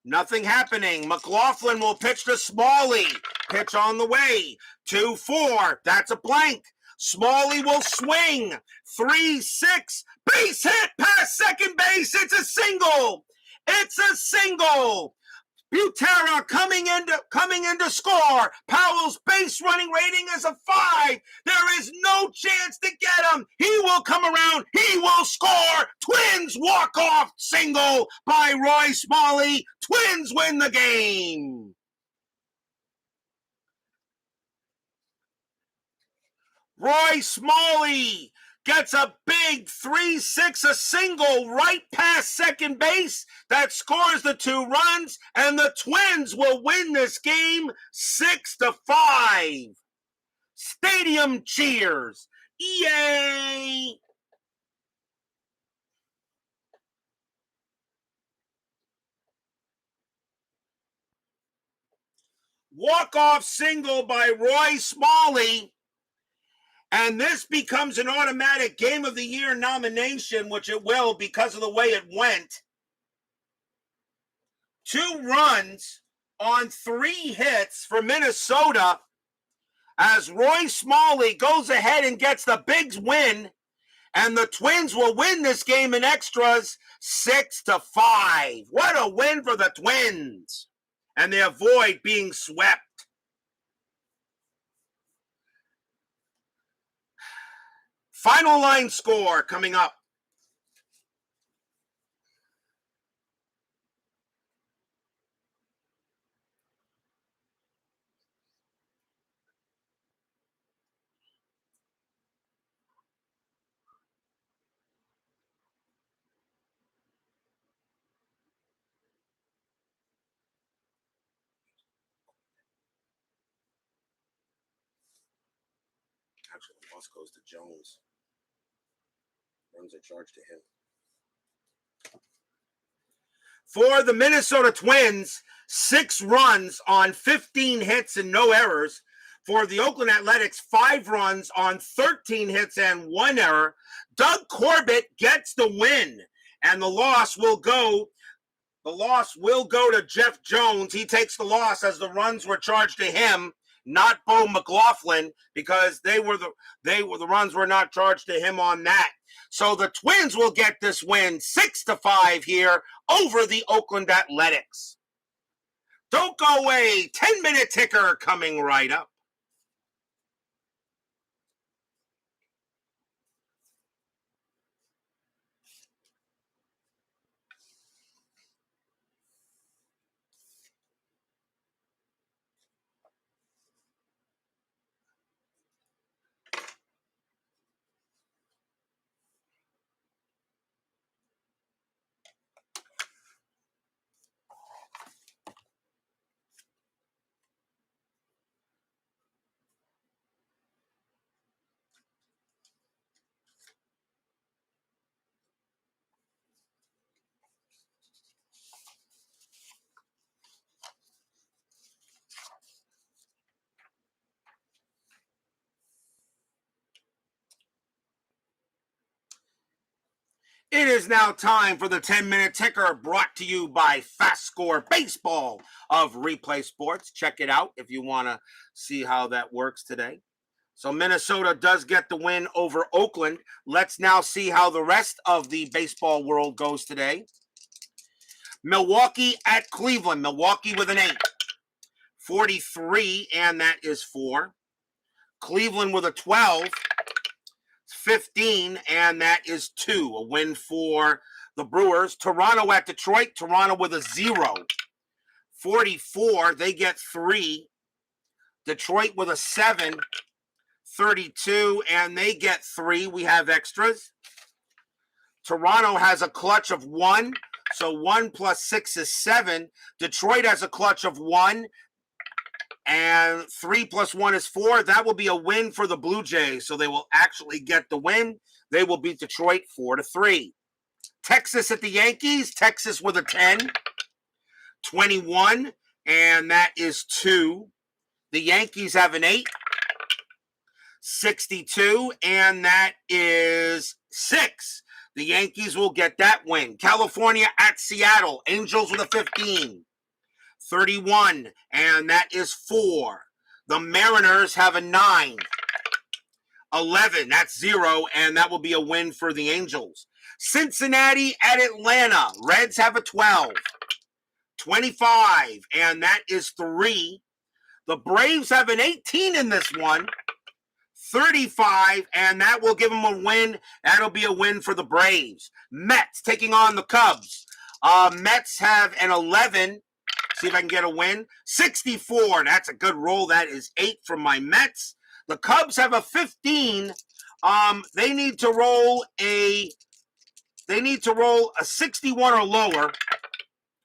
Nothing happening. McLaughlin will pitch to Smalley. Pitch on the way. 2-4. That's a blank. Smalley will swing. 3-6. Base hit past second base. It's a single. It's a single. Butera coming in to score. Powell's base running rating is a 5. There is no chance to get him. He will come around. He will score. Twins walk-off single by Roy Smalley. Twins win the game. Roy Smalley gets a big 3-6, a single right past second base that scores the 2 runs, and the Twins will win this game 6-5. Stadium cheers. Yay! Walk-off single by Roy Smalley. And this becomes an automatic Game of the Year nomination, which it will because of the way it went. 2 runs on 3 hits for Minnesota as Roy Smalley goes ahead and gets the big win. And the Twins will win this game in extras 6-5. What a win for the Twins. And they avoid being swept. Final line score coming up. Actually, the loss goes to Jones. Runs are charged to him. For the Minnesota Twins, 6 runs on 15 hits and no errors. For the Oakland Athletics, 5 runs on 13 hits and 1 error. Doug Corbett gets the win, and the loss will go to Jeff Jones. He takes the loss as the runs were charged to him, not Bo McLaughlin, because the runs were not charged to him on that. So the Twins will get this win 6-5 here over the Oakland Athletics. Don't go away. 10-minute ticker coming right up. It is now time for the 10-minute ticker, brought to you by FastScore Baseball of Replay Sports. Check it out if you want to see how that works today. So Minnesota does get the win over Oakland. Let's now see how the rest of the baseball world goes today. Milwaukee at Cleveland. Milwaukee with an 8. 43, and that is 4. Cleveland with a 12. 15, and that is 2. A win for the Brewers. Toronto at Detroit. Toronto with a 0. 44, they get 3. Detroit with a 7. 32, and they get 3. We have extras. Toronto has a clutch of 1, so 1 plus 6 is 7. Detroit has a clutch of 1, and 3 plus 1 is 4. That will be a win for the Blue Jays, so they will actually get the win. They will beat Detroit 4-3. Texas at the Yankees. Texas with a 10. 21, and that is 2. The Yankees have an 8. 62, and that is 6. The Yankees will get that win. California at Seattle. Angels with a 15. 31, and that is 4. The Mariners have a 9. 11, that's 0, and that will be a win for the Angels. Cincinnati at Atlanta. Reds have a 12. 25, and that is 3. The Braves have an 18 in this one. 35, and that will give them a win. That'll be a win for the Braves. Mets taking on the Cubs. Mets have an 11. See if I can get a win. 64, that's a good roll. That is 8 from my Mets. The Cubs have a 15. They need to roll a 61 or lower.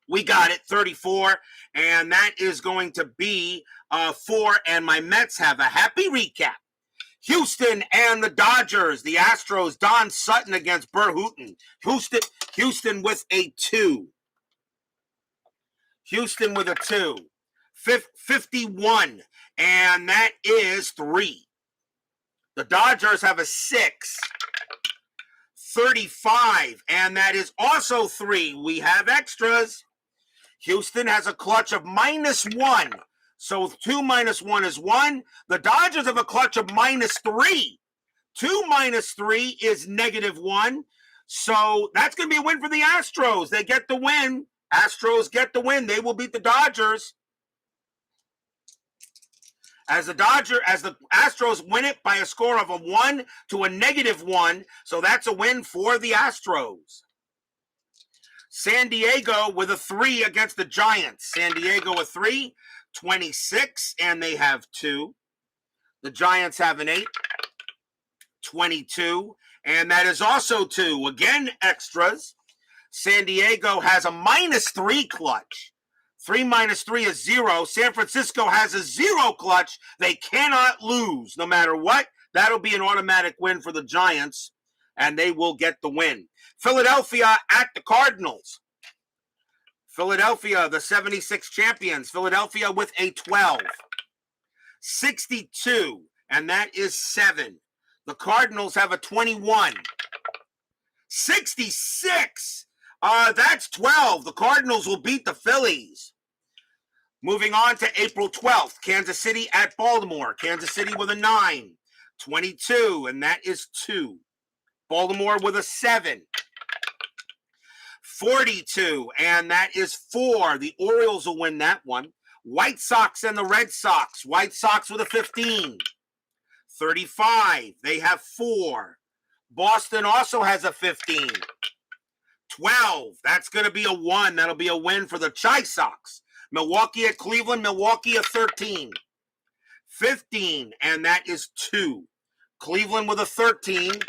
We got it, 34, and that is going to be 4, and my Mets have a happy recap. Houston and the Dodgers. The Astros, Don Sutton against Burt Hooton. Houston with a 2. Houston with a 2. 51, and that is 3. The Dodgers have a 6. 35, and that is also 3. We have extras. Houston has a clutch of -1. So 2 minus 1 is 1. The Dodgers have a clutch of -3. 2 minus 3 is -1. So that's going to be a win for the Astros. They get the win. Astros get the win. They will beat the Dodgers. As the Astros win it by a score of a 1 to a -1. So that's a win for the Astros. San Diego with a 3 against the Giants. San Diego a 3, 26, and they have 2. The Giants have an 8, 22, and that is also 2. Again, extras. San Diego has a -3 clutch. 3 minus 3 is 0. San Francisco has a 0 clutch. They cannot lose no matter what. That'll be an automatic win for the Giants, and they will get the win. Philadelphia at the Cardinals. Philadelphia, the 76 champions. Philadelphia with a 12. 62, and that is 7. The Cardinals have a 21. 66. That's 12. The Cardinals will beat the Phillies. Moving on to April 12th, Kansas City at Baltimore. Kansas City with a 9. 22, and that is 2. Baltimore with a 7. 42, and that is 4. The Orioles will win that one. White Sox and the Red Sox. White Sox with a 15. 35, they have 4. Boston also has a 15. 12, that's going to be a 1. That'll be a win for the Chi Sox. Milwaukee at Cleveland, Milwaukee at 13. 15, and that is 2. Cleveland with a 13.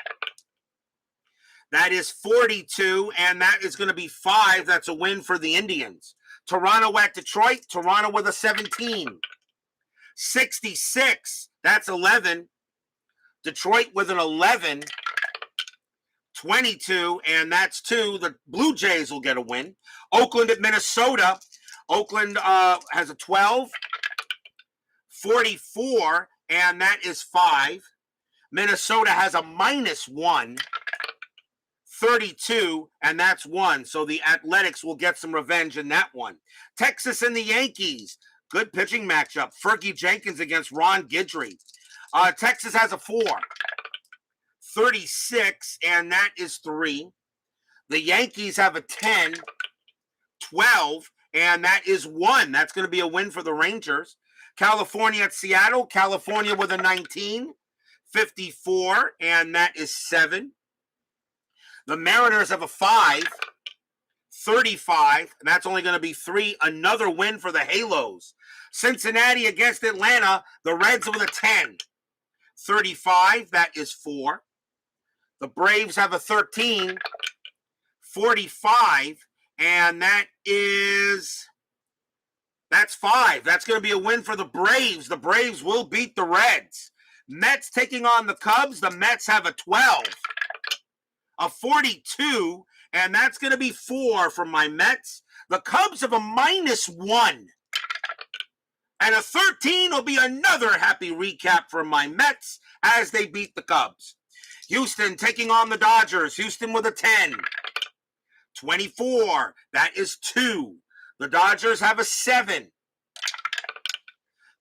That is 42, and that is going to be 5. That's a win for the Indians. Toronto at Detroit, Toronto with a 17. 66, that's 11. Detroit with an 11. 22, and that's 2. The Blue Jays will get a win. Oakland at Minnesota. Oakland has a 12. 44, and that is 5. Minnesota has a -1. 32, and that's 1. So the Athletics will get some revenge in that one. Texas and the Yankees. Good pitching matchup. Fergie Jenkins against Ron Guidry. Texas has a 4. 36, and that is 3. The Yankees have a 10. 12, and that is 1. That's going to be a win for the Rangers. California at Seattle. California with a 19. 54, and that is 7. The Mariners have a 5. 35, and that's only going to be 3. Another win for the Halos. Cincinnati against Atlanta. The Reds with a 10. 35, that is 4. The Braves have a 13. 45, and that's 5. That's going to be a win for the Braves. The Braves will beat the Reds. Mets taking on the Cubs. The Mets have a 12. A 42, and that's going to be 4 from my Mets. The Cubs have a -1. And a 13 will be another happy recap from my Mets as they beat the Cubs. Houston taking on the Dodgers. Houston with a 10. 24, that is 2. The Dodgers have a 7.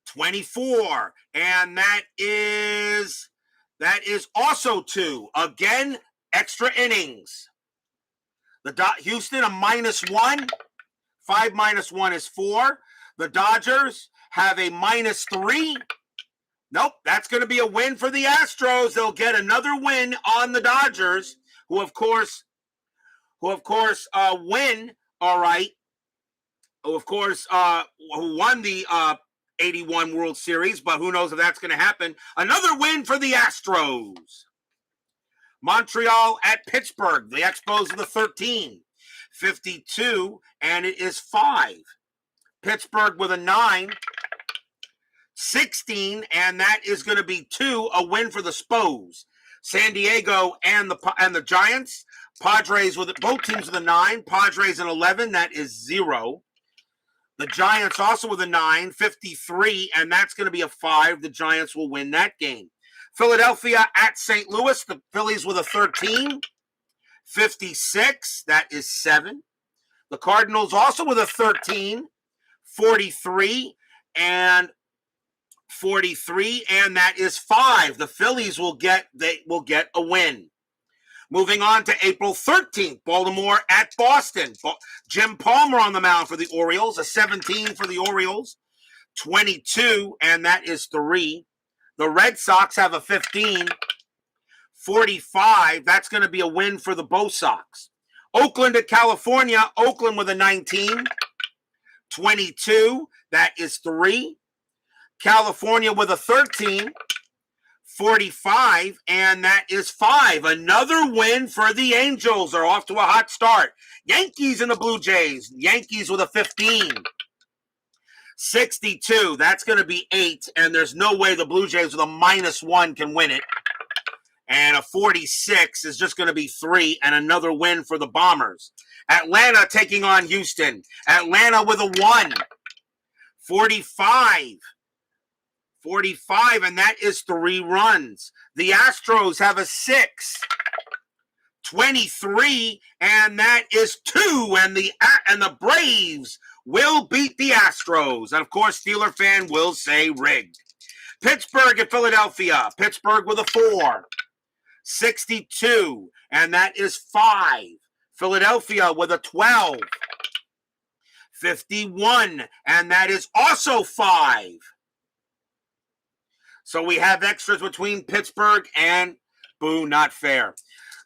24, and that is also 2. Again, extra innings. Houston a -1. 5 minus 1 is 4. The Dodgers have a -3. Nope, that's going to be a win for the Astros. They'll get another win on the Dodgers, who of course win. All right, who won the 81 World Series, but who knows if that's going to happen. Another win for the Astros. Montreal at Pittsburgh. The Expos with a 13. 52, and it is 5. Pittsburgh with a 9. 16, and that is going to be 2. A win for the Spos. San Diego and the Giants. Padres with both teams with a 9. Padres an 11. That is 0. The Giants also with a 9, 53, and that's going to be a 5. The Giants will win that game. Philadelphia at St. Louis, the Phillies with a 13, 56, that is 7. The Cardinals also with a 13, 43, and 43, and that is 5. The Phillies will get a win. Moving on to April 13th, Baltimore at Boston. Jim Palmer on the mound for the Orioles, a 17 for the Orioles, 22, and that is 3. The Red Sox have a 15, 45. That's going to be a win for the Bo Sox. Oakland at California, Oakland with a 19, 22. That is 3. California with a 13, 45, and that is 5. Another win for the Angels. They're off to a hot start. Yankees and the Blue Jays. Yankees with a 15, 62. That's going to be 8, and there's no way the Blue Jays with a -1 can win it. And a 46 is just going to be 3, and another win for the Bombers. Atlanta taking on Houston. Atlanta with a 1, 45. 45, and that is 3 runs. The Astros have a 6, 23, and that is 2. And the Braves will beat the Astros. And, of course, Steeler fan will say rigged. Pittsburgh at Philadelphia. Pittsburgh with a 4, 62, and that is 5. Philadelphia with a 12, 51, and that is also 5. So we have extras between Pittsburgh and boo, not fair.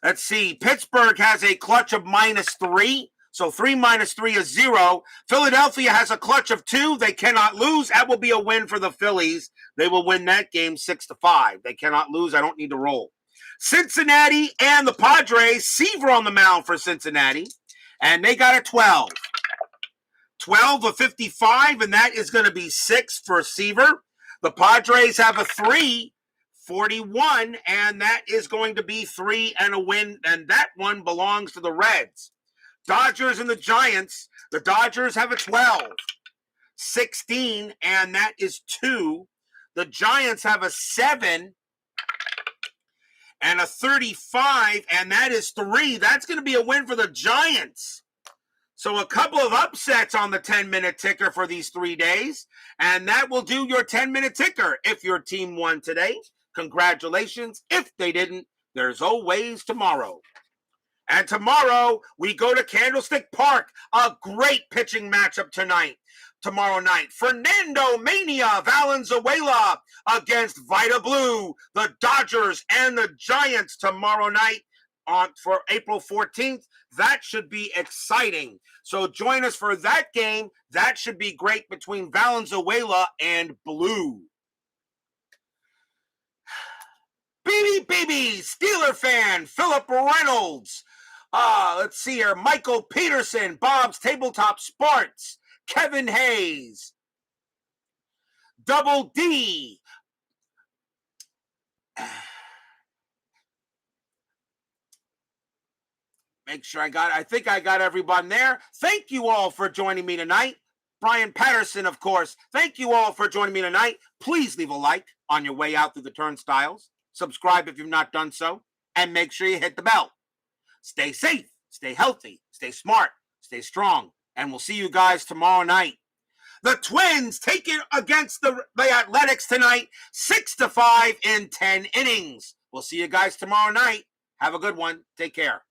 Let's see. Pittsburgh has a clutch of -3. So 3 minus 3 is 0. Philadelphia has a clutch of 2. They cannot lose. That will be a win for the Phillies. They will win that game 6-5. They cannot lose. I don't need to roll. Cincinnati and the Padres. Seaver on the mound for Cincinnati. And they got a 12. 12 of 55, and that is going to be 6 for Seaver. The Padres have a 3, 41, and that is going to be 3 and a win, and that one belongs to the Reds. Dodgers and the Giants. The Dodgers have a 12, 16, and that is 2. The Giants have a 7 and a 35, and that is 3. That's going to be a win for the Giants. So a couple of upsets on the 10-minute ticker for these 3 days. And that will do your 10-minute ticker. If your team won today, congratulations. If they didn't, there's always tomorrow. And tomorrow, we go to Candlestick Park. A great pitching matchup tomorrow night. Fernando Mania Valenzuela against Vita Blue. The Dodgers and the Giants tomorrow night for April 14th. That should be exciting. So join us for that game. That should be great between Valenzuela and Blue. BB, Steeler fan, Philip Reynolds. Let's see here. Michael Peterson, Bob's Tabletop Sports, Kevin Hayes, Double D. Make sure I think I got everyone there. Thank you all for joining me tonight. Brian Patterson, of course. Thank you all for joining me tonight. Please leave a like on your way out through the turnstiles. Subscribe if you've not done so. And make sure you hit the bell. Stay safe, stay healthy, stay smart, stay strong. And we'll see you guys tomorrow night. The Twins take it against the Athletics tonight. 6-5 in 10 innings. We'll see you guys tomorrow night. Have a good one. Take care.